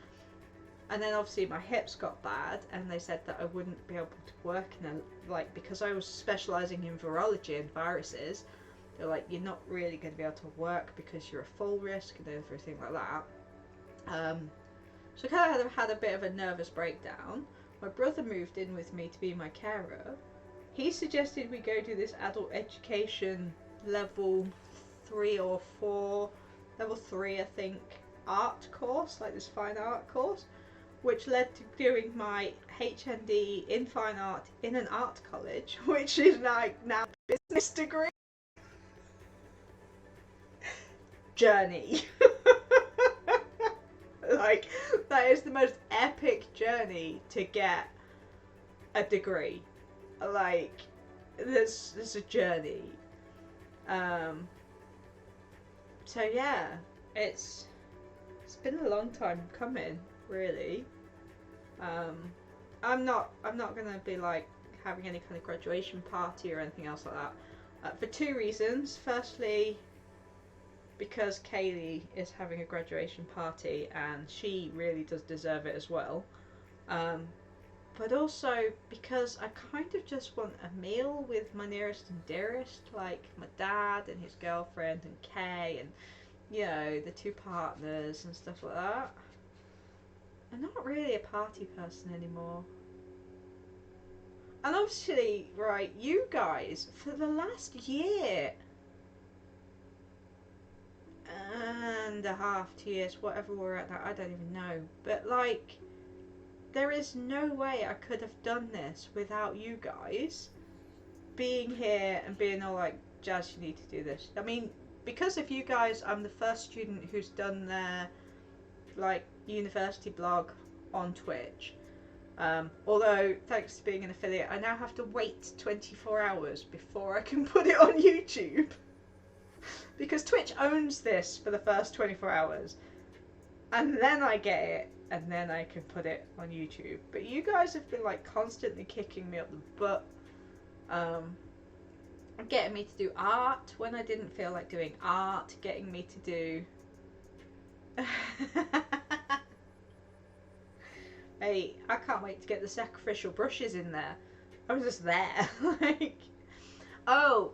And then obviously my hips got bad, and they said that I wouldn't be able to work in a, like, because I was specialising in virology and viruses, they're like, you're not really going to be able to work because you're a full risk and everything like that. So I kind of had a bit of a nervous breakdown. My brother moved in with me to be my carer. He suggested we go do this adult education level 3 or 4, level 3 I think, art course, like this fine art course, which led to doing my HND in fine art in an art college, which is like now a business degree. Journey. Like, that is the most epic journey to get a degree. Like, this is a journey. So yeah, it's been a long time coming, really. I'm not gonna be like having any kind of graduation party or anything else like that, for 2 reasons. Firstly, because Kaylee is having a graduation party and she really does deserve it as well. but also because I kind of just want a meal with my nearest and dearest, like my dad and his girlfriend and Kay and, you know, the two partners and stuff like that. I'm not really a party person anymore. And obviously, right, you guys, for the last year and a half, 2 years, whatever we're at now, I don't even know. But, like, there is no way I could have done this without you guys being here and being all like, Jazz, you need to do this. I mean, because of you guys, I'm the first student who's done their, like, university blog on Twitch. Although, thanks to being an affiliate, I now have to wait 24 hours before I can put it on YouTube. Because Twitch owns this for the first 24 hours. And then I get it, and then I can put it on YouTube. But you guys have been, like, constantly kicking me up the butt. Getting me to do art when I didn't feel like doing art. Getting me to do... Hey, I can't wait to get the sacrificial brushes in there. I was just there. Like, oh,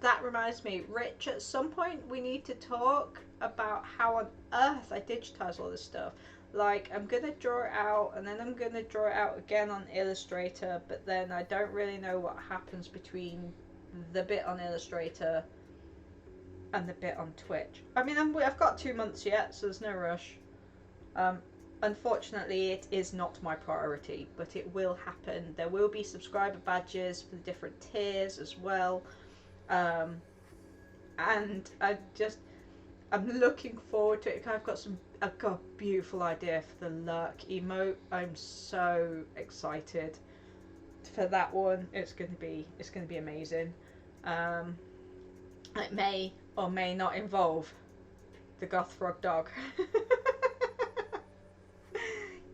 that reminds me, Rich, at some point we need to talk about how on earth I digitize all this stuff. Like, I'm going to draw it out, and then I'm going to draw it out again on Illustrator, but then I don't really know what happens between the bit on Illustrator and the bit on Twitch. I mean, I've got 2 months yet, so there's no rush. Unfortunately, it is not my priority, but it will happen. There will be subscriber badges for the different tiers as well. And I'm looking forward to it. I've got a beautiful idea for the lurk emote. I'm so excited for that one. It's gonna be amazing. It may or may not involve the Goth Frog dog.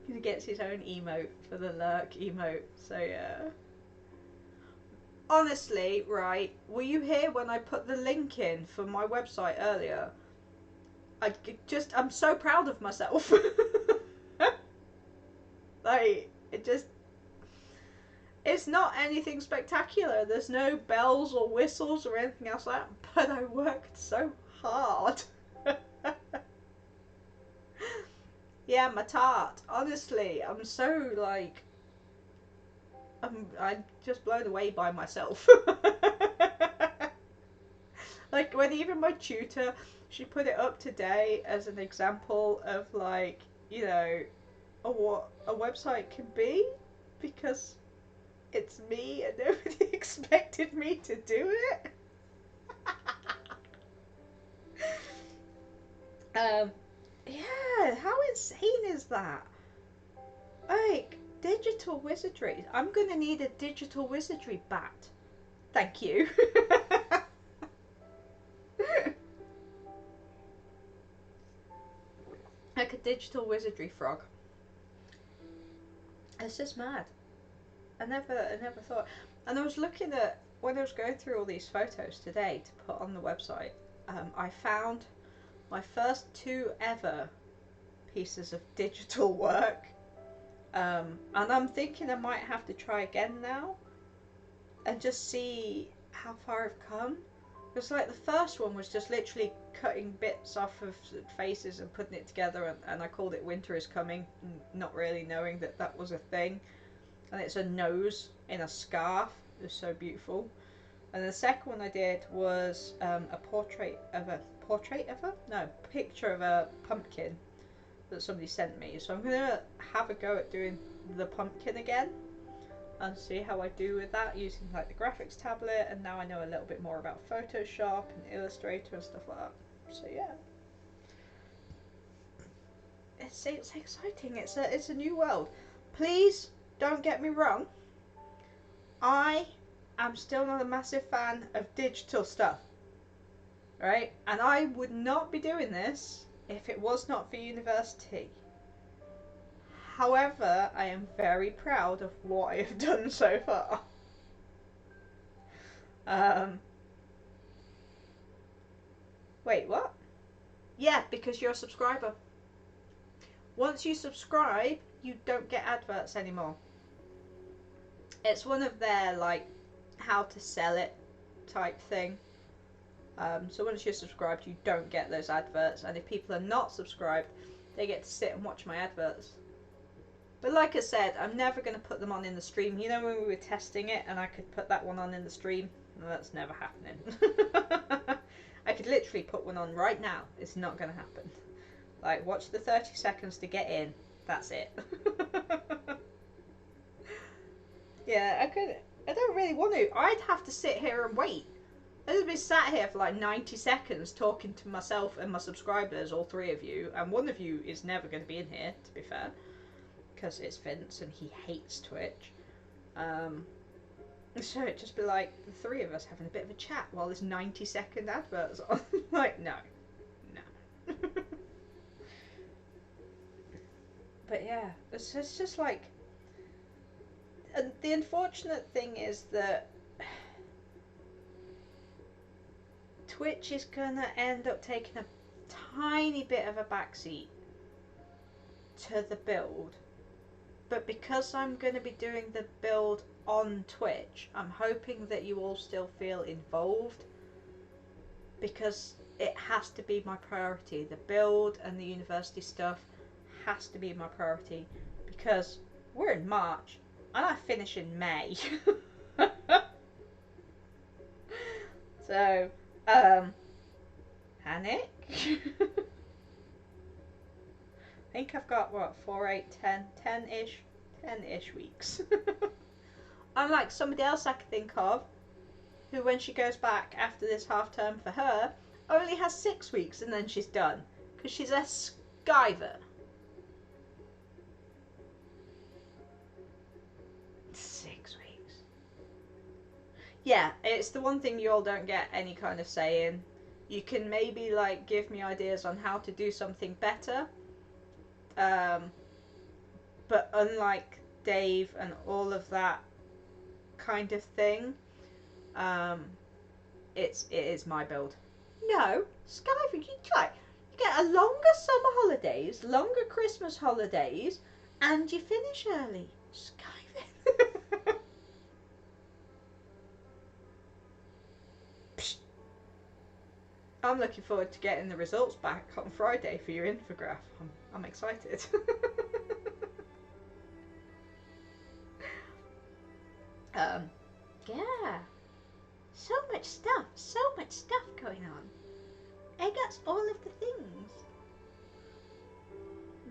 He gets his own emote for the lurk emote. So yeah. Honestly, right, were you here when I put the link in for my website earlier? I'm so proud of myself. Like, it's not anything spectacular. There's no bells or whistles or anything else like that, but I worked so hard. Yeah, my tart. Honestly, I'm so, like, I'm just blown away by myself. Like, when even my tutor, she put it up today as an example of, like, you know, what a website can be, because it's me and nobody expected me to do it. Yeah, how insane is that? Like, digital wizardry. I'm gonna need a digital wizardry bat. Thank you. Like a digital wizardry frog. It's just mad. I never thought. And I was looking at, when I was going through all these photos today to put on the website, I found my first 2 ever pieces of digital work. And I'm thinking I might have to try again now and just see how far I've come. Because, like, the first one was just literally cutting bits off of faces and putting it together, and I called it Winter is Coming, not really knowing that that was a thing. And it's a nose in a scarf. It was so beautiful. And the second one I did was a picture of a pumpkin that somebody sent me. So I'm gonna have a go at doing the pumpkin again and see how I do with that using, like, the graphics tablet, and now I know a little bit more about Photoshop and Illustrator and stuff like that. So yeah, it's exciting. It's a new world. Please don't get me wrong. I am still not a massive fan of digital stuff, right? And I would not be doing this if it was not for university. However, I am very proud of what I have done so far. Wait, what? Yeah, because you're a subscriber. Once you subscribe, you don't get adverts anymore. It's one of their like how to sell it type thing. So once you're subscribed, you don't get those adverts, and if people are not subscribed, they get to sit and watch my adverts. But like I said, I'm never going to put them on in the stream. You know when we were testing it and I could put that one on in the stream? No, that's never happening. I could literally put one on right now. It's not going to happen. Like, watch the 30 seconds to get in. That's it. Yeah, I don't really want to. I'd have to sit here and wait. I've been sat here for like 90 seconds talking to myself and my subscribers, all three of you, and one of you is never going to be in here, to be fair, because it's Vince and he hates Twitch. So it'd just be like the three of us having a bit of a chat while this 90-second advert's on. Like, no. But yeah, it's just like, and the unfortunate thing is that Twitch is gonna end up taking a tiny bit of a backseat to the build, but because I'm gonna be doing the build on Twitch, I'm hoping that you all still feel involved, because it has to be my priority. The build and the university stuff has to be my priority, because we're in March and I finish in May. So, panic. I think I've got, what, 4, 8, 10-ish weeks. Unlike somebody else I could think of, who when she goes back after this half term for her, only has 6 weeks and then she's done. Because she's a skiver. 6 weeks. Yeah, it's the one thing you all don't get any kind of say in. You can maybe like give me ideas on how to do something better. But unlike Dave and all of that kind of thing, it is my build. No, Skyver, you get a longer summer holidays, longer Christmas holidays, and you finish early. Skyver. I'm looking forward to getting the results back on Friday for your infograph. I'm excited. Yeah. So much stuff going on. I got all of the things.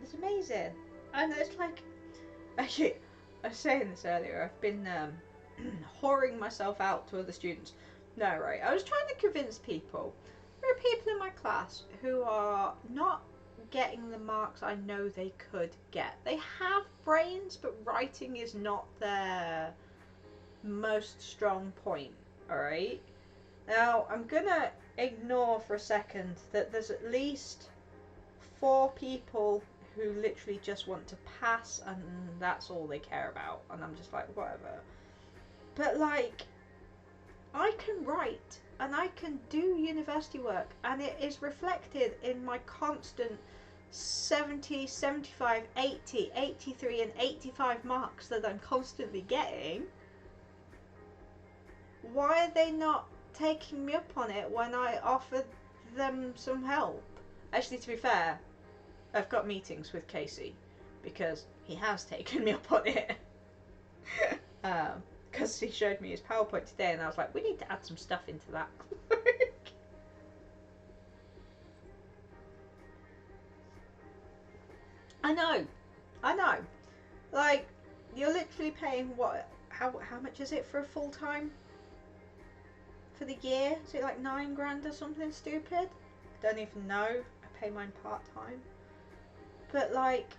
It's amazing. And it's like, actually, I was saying this earlier, I've been whoring myself out to other students. No, right, I was trying to convince people. There are people in my class who are not getting the marks I know they could get. They have brains, but writing is not their most strong point, alright? Now, I'm gonna ignore for a second that there's at least 4 people who literally just want to pass and that's all they care about, and I'm just like, whatever. But like, I can write and I can do university work, and it is reflected in my constant 70, 75, 80, 83 and 85 marks that I'm constantly getting. Why are they not taking me up on it when I offer them some help? Actually, to be fair, I've got meetings with Casey because he has taken me up on it. Because he showed me his PowerPoint today and I was like, we need to add some stuff into that. I know. Like, you're literally paying what? How much is it for a full time? For the year? Is it like 9 grand or something stupid? I don't even know. I pay mine part time. But like,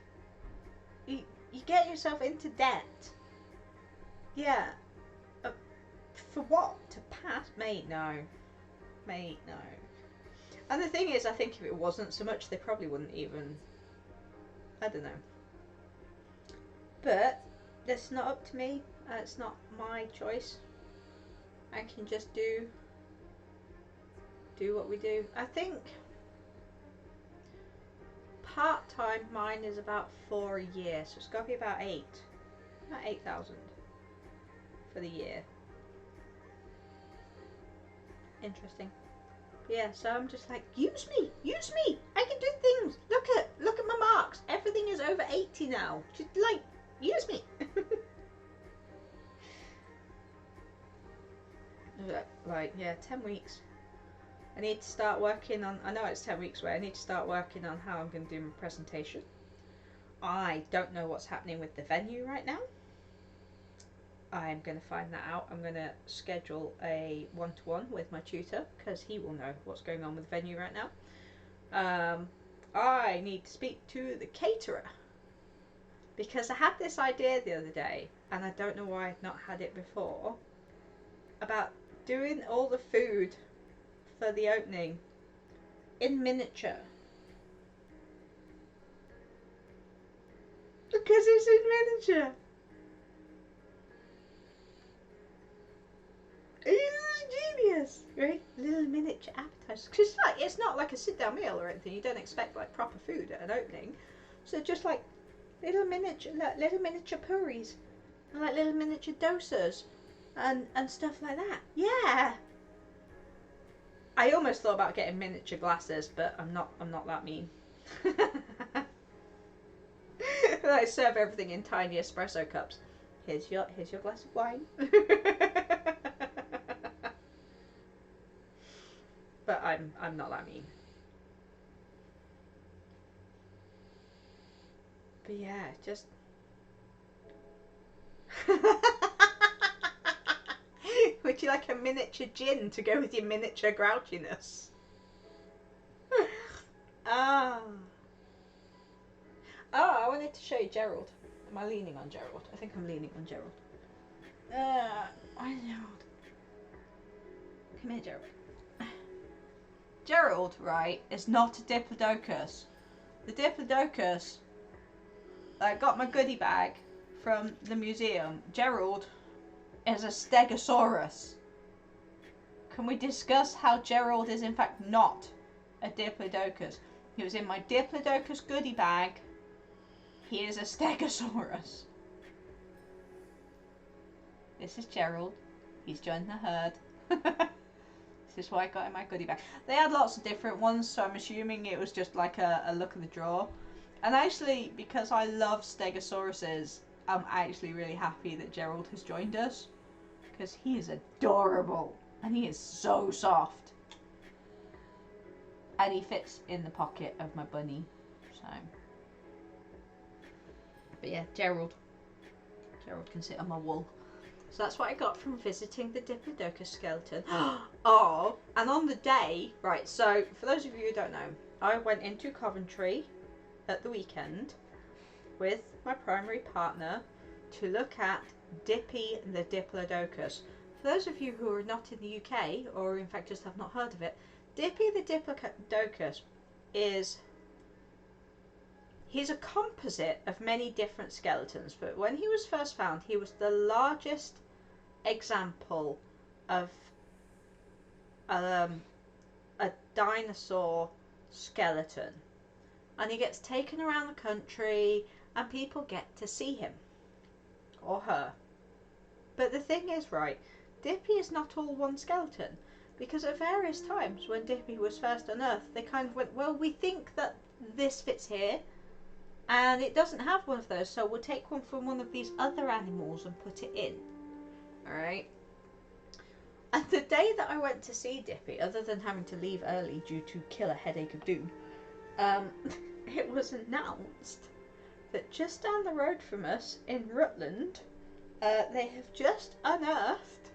you get yourself into debt. Yeah. For what? To pass? Mate, no. Mate, no. And the thing is, I think if it wasn't so much, they probably wouldn't even... I don't know. But, that's not up to me. It's not my choice. I can just do what we do. I think part-time mine is about 4 a year, so it's got to be about 8. About 8,000. for the year. Interesting. Yeah, so I'm just like, use me, I can do things. Look at my marks. Everything is over 80 now. Just like, use me. Like, yeah, 10 weeks. I need to start working on, I know it's 10 weeks away, I need to start working on how I'm going to do my presentation. I don't know what's happening with the venue right now. I'm going to find that out. I'm going to schedule a one-to-one with my tutor because he will know what's going on with the venue right now. I need to speak to the caterer because I had this idea the other day and I don't know why I've not had it before about doing all the food for the opening in miniature. Because it's in miniature. It's genius, right? Little miniature appetizers. Because it's not like a sit-down meal or anything. You don't expect like proper food at an opening. So just like little miniature puris and like little miniature dosas and stuff like that. Yeah. I almost thought about getting miniature glasses, but I'm not that mean. I serve everything in tiny espresso cups. Here's your glass of wine. But I'm not that mean. But yeah, just would you like a miniature gin to go with your miniature grouchiness? Ah. Oh, I wanted to show you Gerald. Am I leaning on Gerald? I think I'm leaning on Gerald. Gerald. Come here, Gerald. Gerald, right, is not a Diplodocus. The Diplodocus that got my goodie bag from the museum, Gerald, is a Stegosaurus. Can we discuss how Gerald is in fact not a Diplodocus? He was in my Diplodocus goodie bag. He is a Stegosaurus. This is Gerald. He's joined the herd. This is what I got in my goodie bag. They had lots of different ones, so I'm assuming it was just like a look of the draw. And actually, because I love Stegosauruses, I'm actually really happy that Gerald has joined us. Because he is adorable. And he is so soft. And he fits in the pocket of my bunny. So. But yeah, Gerald. Gerald can sit on my wall. So that's what I got from visiting the Diplodocus skeleton. Oh, and on the day, right, so for those of you who don't know, I went into Coventry at the weekend with my primary partner to look at Dippy the Diplodocus. For those of you who are not in the UK, or in fact just have not heard of it, Dippy the Diplodocus he's a composite of many different skeletons, but when he was first found, he was the largest example of a dinosaur skeleton. And he gets taken around the country and people get to see him. Or her. But the thing is, right, Dippy is not all one skeleton. Because at various times when Dippy was first unearthed, they kind of went, well, we think that this fits here. And it doesn't have one of those, so we'll take one from one of these other animals and put it in. Alright? And the day that I went to see Dippy, other than having to leave early due to killer headache of doom, it was announced that just down the road from us in Rutland, they have just unearthed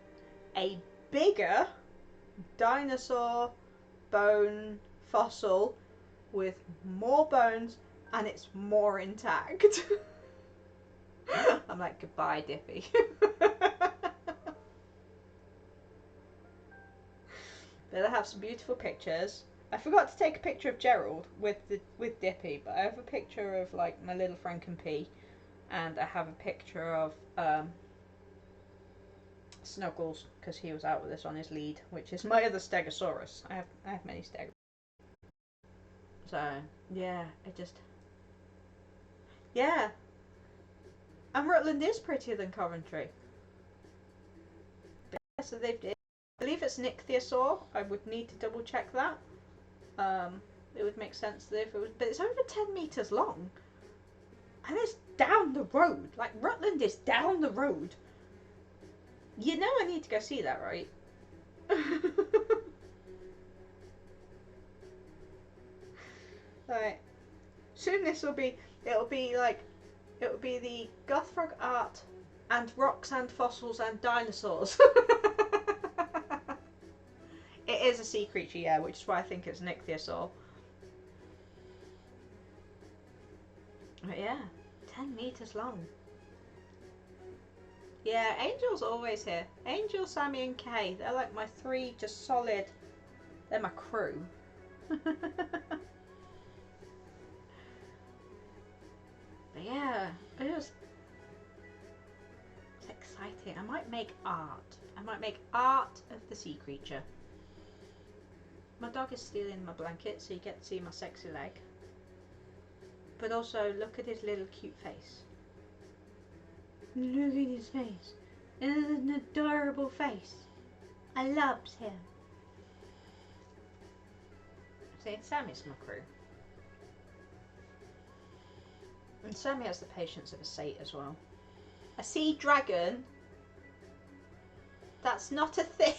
a bigger dinosaur bone fossil with more bones and it's more intact. I'm like, goodbye, Dippy. But I have some beautiful pictures. I forgot to take a picture of Gerald with Dippy, but I have a picture of like my little Frankenpea, and I have a picture of Snuggles because he was out with us on his lead, which is my other Stegosaurus. I have many Stegosaurus. So yeah, yeah. And Rutland is prettier than Coventry. so they've did. I believe it's Nycthiosaur. I would need to double check that. It would make sense that if it was, but it's over 10 meters long, and it's down the road. Like Rutland is down the road. You know I need to go see that, right? Right. Soon it'll be the Guthrum art and rocks and fossils and dinosaurs. It is a sea creature, yeah, which is why I think it's Nycthiosaur. But yeah, 10 meters long. Yeah, Angel's always here. Angel, Sammy, and Kay. They're like my three just solid. They're my crew. But yeah, it's exciting. I might make art. I might make art of the sea creature. My dog is stealing my blanket, so you get to see my sexy leg. But also, look at his little cute face. Look at his face. It's an adorable face. I loves him. See, Sammy's my crew. And Sammy has the patience of a saint as well. A sea dragon? That's not a thing.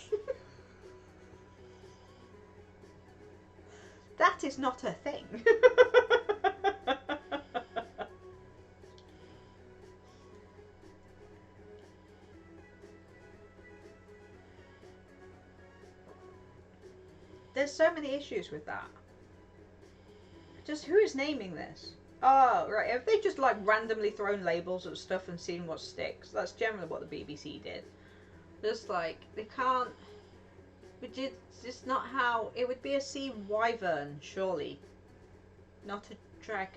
That is not a thing. There's so many issues with that. Just who is naming this? Oh, right. Have they just like randomly thrown labels at stuff and seen what sticks? That's generally what the BBC did. Just like, they can't. It's just not how. It would be a sea wyvern, surely. Not a drag.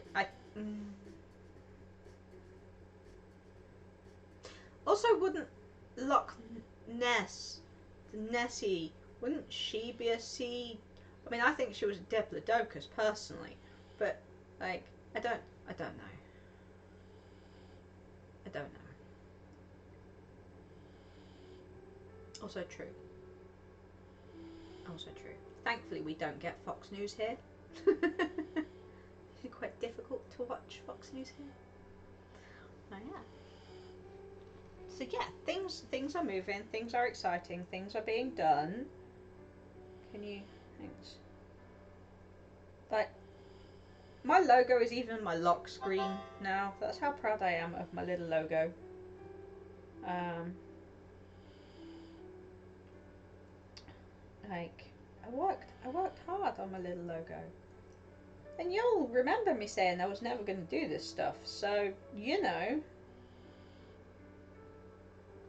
Also, wouldn't Loch Ness, Nessie, wouldn't she be a sea? I mean, I think she was a Diplodocus personally, but like, I don't know. I don't know. Also true. Also true. Thankfully, we don't get Fox News here. It's quite difficult to watch Fox News here. Oh yeah. So yeah, things are moving, things are exciting, things are being done. Can you? Thanks. Like, my logo is even my lock screen now. That's how proud I am of my little logo. Like, I worked hard on my little logo. And you'll remember me saying I was never going to do this stuff, so, you know,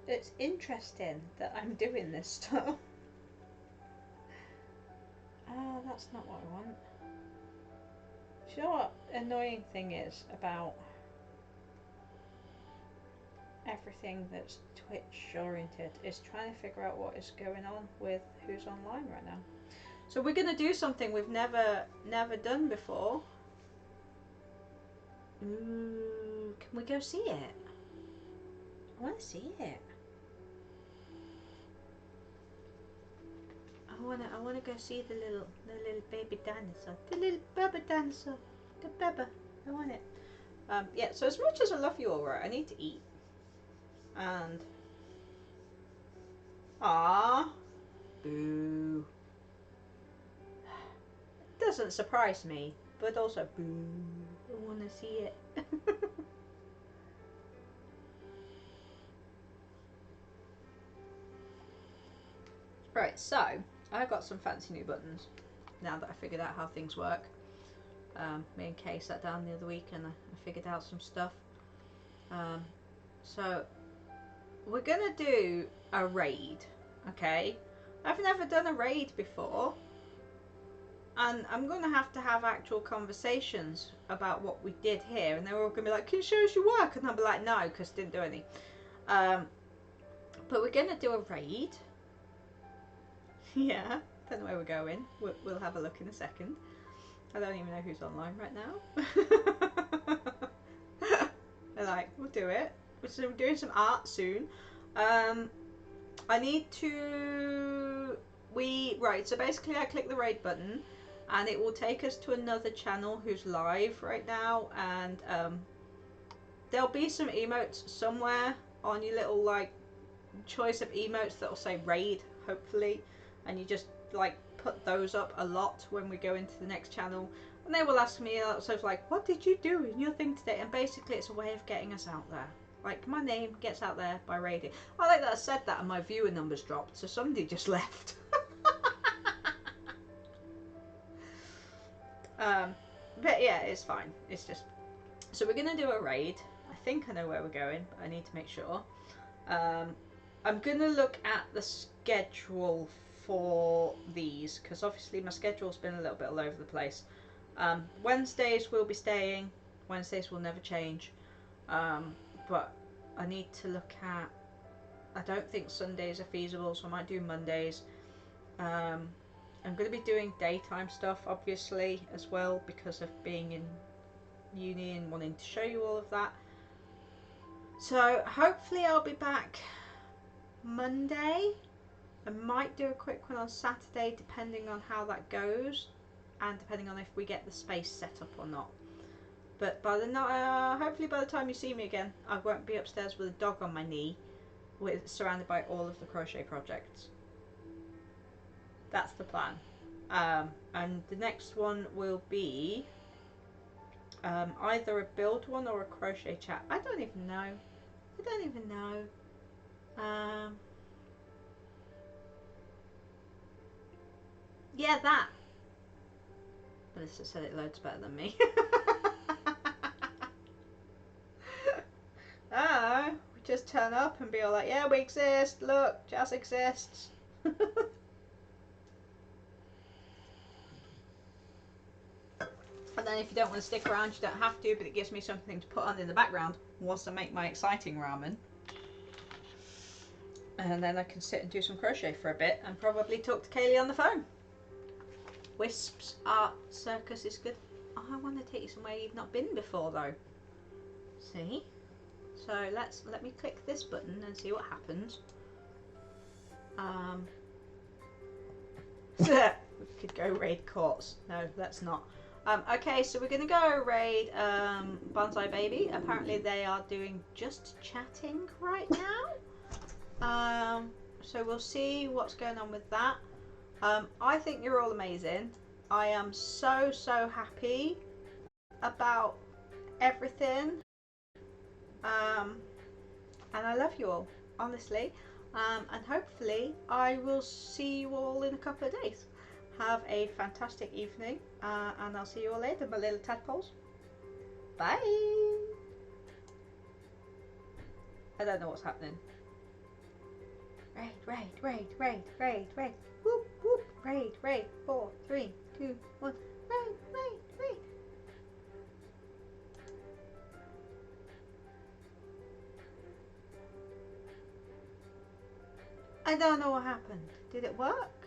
it's interesting that I'm doing this stuff. Oh, that's not what I want. Do you know what the annoying thing is about everything that's Twitch oriented is trying to figure out what is going on with who's online right now. So we're going to do something we've never done before. Ooh, can we go see it? I want to see it. I wanna go see the little baby dinosaur. The little baby dinosaur. The baby. I want it. Yeah, so as much as I love you all, right, I need to eat. And boo. It doesn't surprise me, but also boo. I wanna see it. Right, so I got some fancy new buttons now that I figured out how things work. Me and Kay sat down the other week and I figured out some stuff. So we're gonna do a raid, okay? I've never done a raid before, and I'm gonna have actual conversations about what we did here, and they're all gonna be like, "Can you show us your work?" And I'll be like, "No, because I didn't do any." But we're gonna do a raid. Yeah, don't know where we're going. We'll have a look in a second. I don't even know who's online right now. They're like, we'll do it. We're doing some art soon. I need to... Right, so basically I click the raid button and it will take us to another channel who's live right now, and there'll be some emotes somewhere on your little like choice of emotes that'll say raid, hopefully, and you just like put those up a lot when we go into the next channel, and they will ask me sort of like, what did you do in your thing today? And basically it's a way of getting us out there. Like, my name gets out there by raiding. I like that I said that and my viewer numbers dropped, so somebody just left. But yeah, it's fine. It's just... So we're going to do a raid. I think I know where we're going, but I need to make sure. I'm going to look at the schedule for these, because obviously my schedule's been a little bit all over the place. Wednesdays we'll be staying. Wednesdays will never change. But I need to look at... I don't think Sundays are feasible, so I might do Mondays. I'm going to be doing daytime stuff, obviously, as well, because of being in uni and wanting to show you all of that. So hopefully I'll be back Monday. I might do a quick one on Saturday, depending on how that goes, and depending on if we get the space set up or not. But by the hopefully by the time you see me again, I won't be upstairs with a dog on my knee, surrounded by all of the crochet projects. That's the plan. And the next one will be either a build one or a crochet chat. I don't even know. Yeah, that. Melissa said it loads better than me. We just turn up and be all like, yeah, we exist. Look, Jazz exists. And then if you don't want to stick around, you don't have to, but it gives me something to put on in the background whilst I make my exciting ramen. And then I can sit and do some crochet for a bit and probably talk to Kaylee on the phone. Wisps Art Circus is good. Oh, I want to take you somewhere you've not been before though. See? So let me click this button and see what happens. We could go raid Courts. No, let's not. Okay, so we're gonna go raid Bonsai Baby. Apparently they are doing just chatting right now. So we'll see what's going on with that. I think you're all amazing. I am so happy about everything. And I love you all, honestly. And hopefully I will see you all in a couple of days. Have a fantastic evening, and I'll see you all later, my little tadpoles. Bye! I don't know what's happening. Raid, raid, raid, raid, raid, raid. Whoop, whoop, raid, raid. 4, 3, 2, 1. Raid, raid, raid. I don't know what happened. Did it work?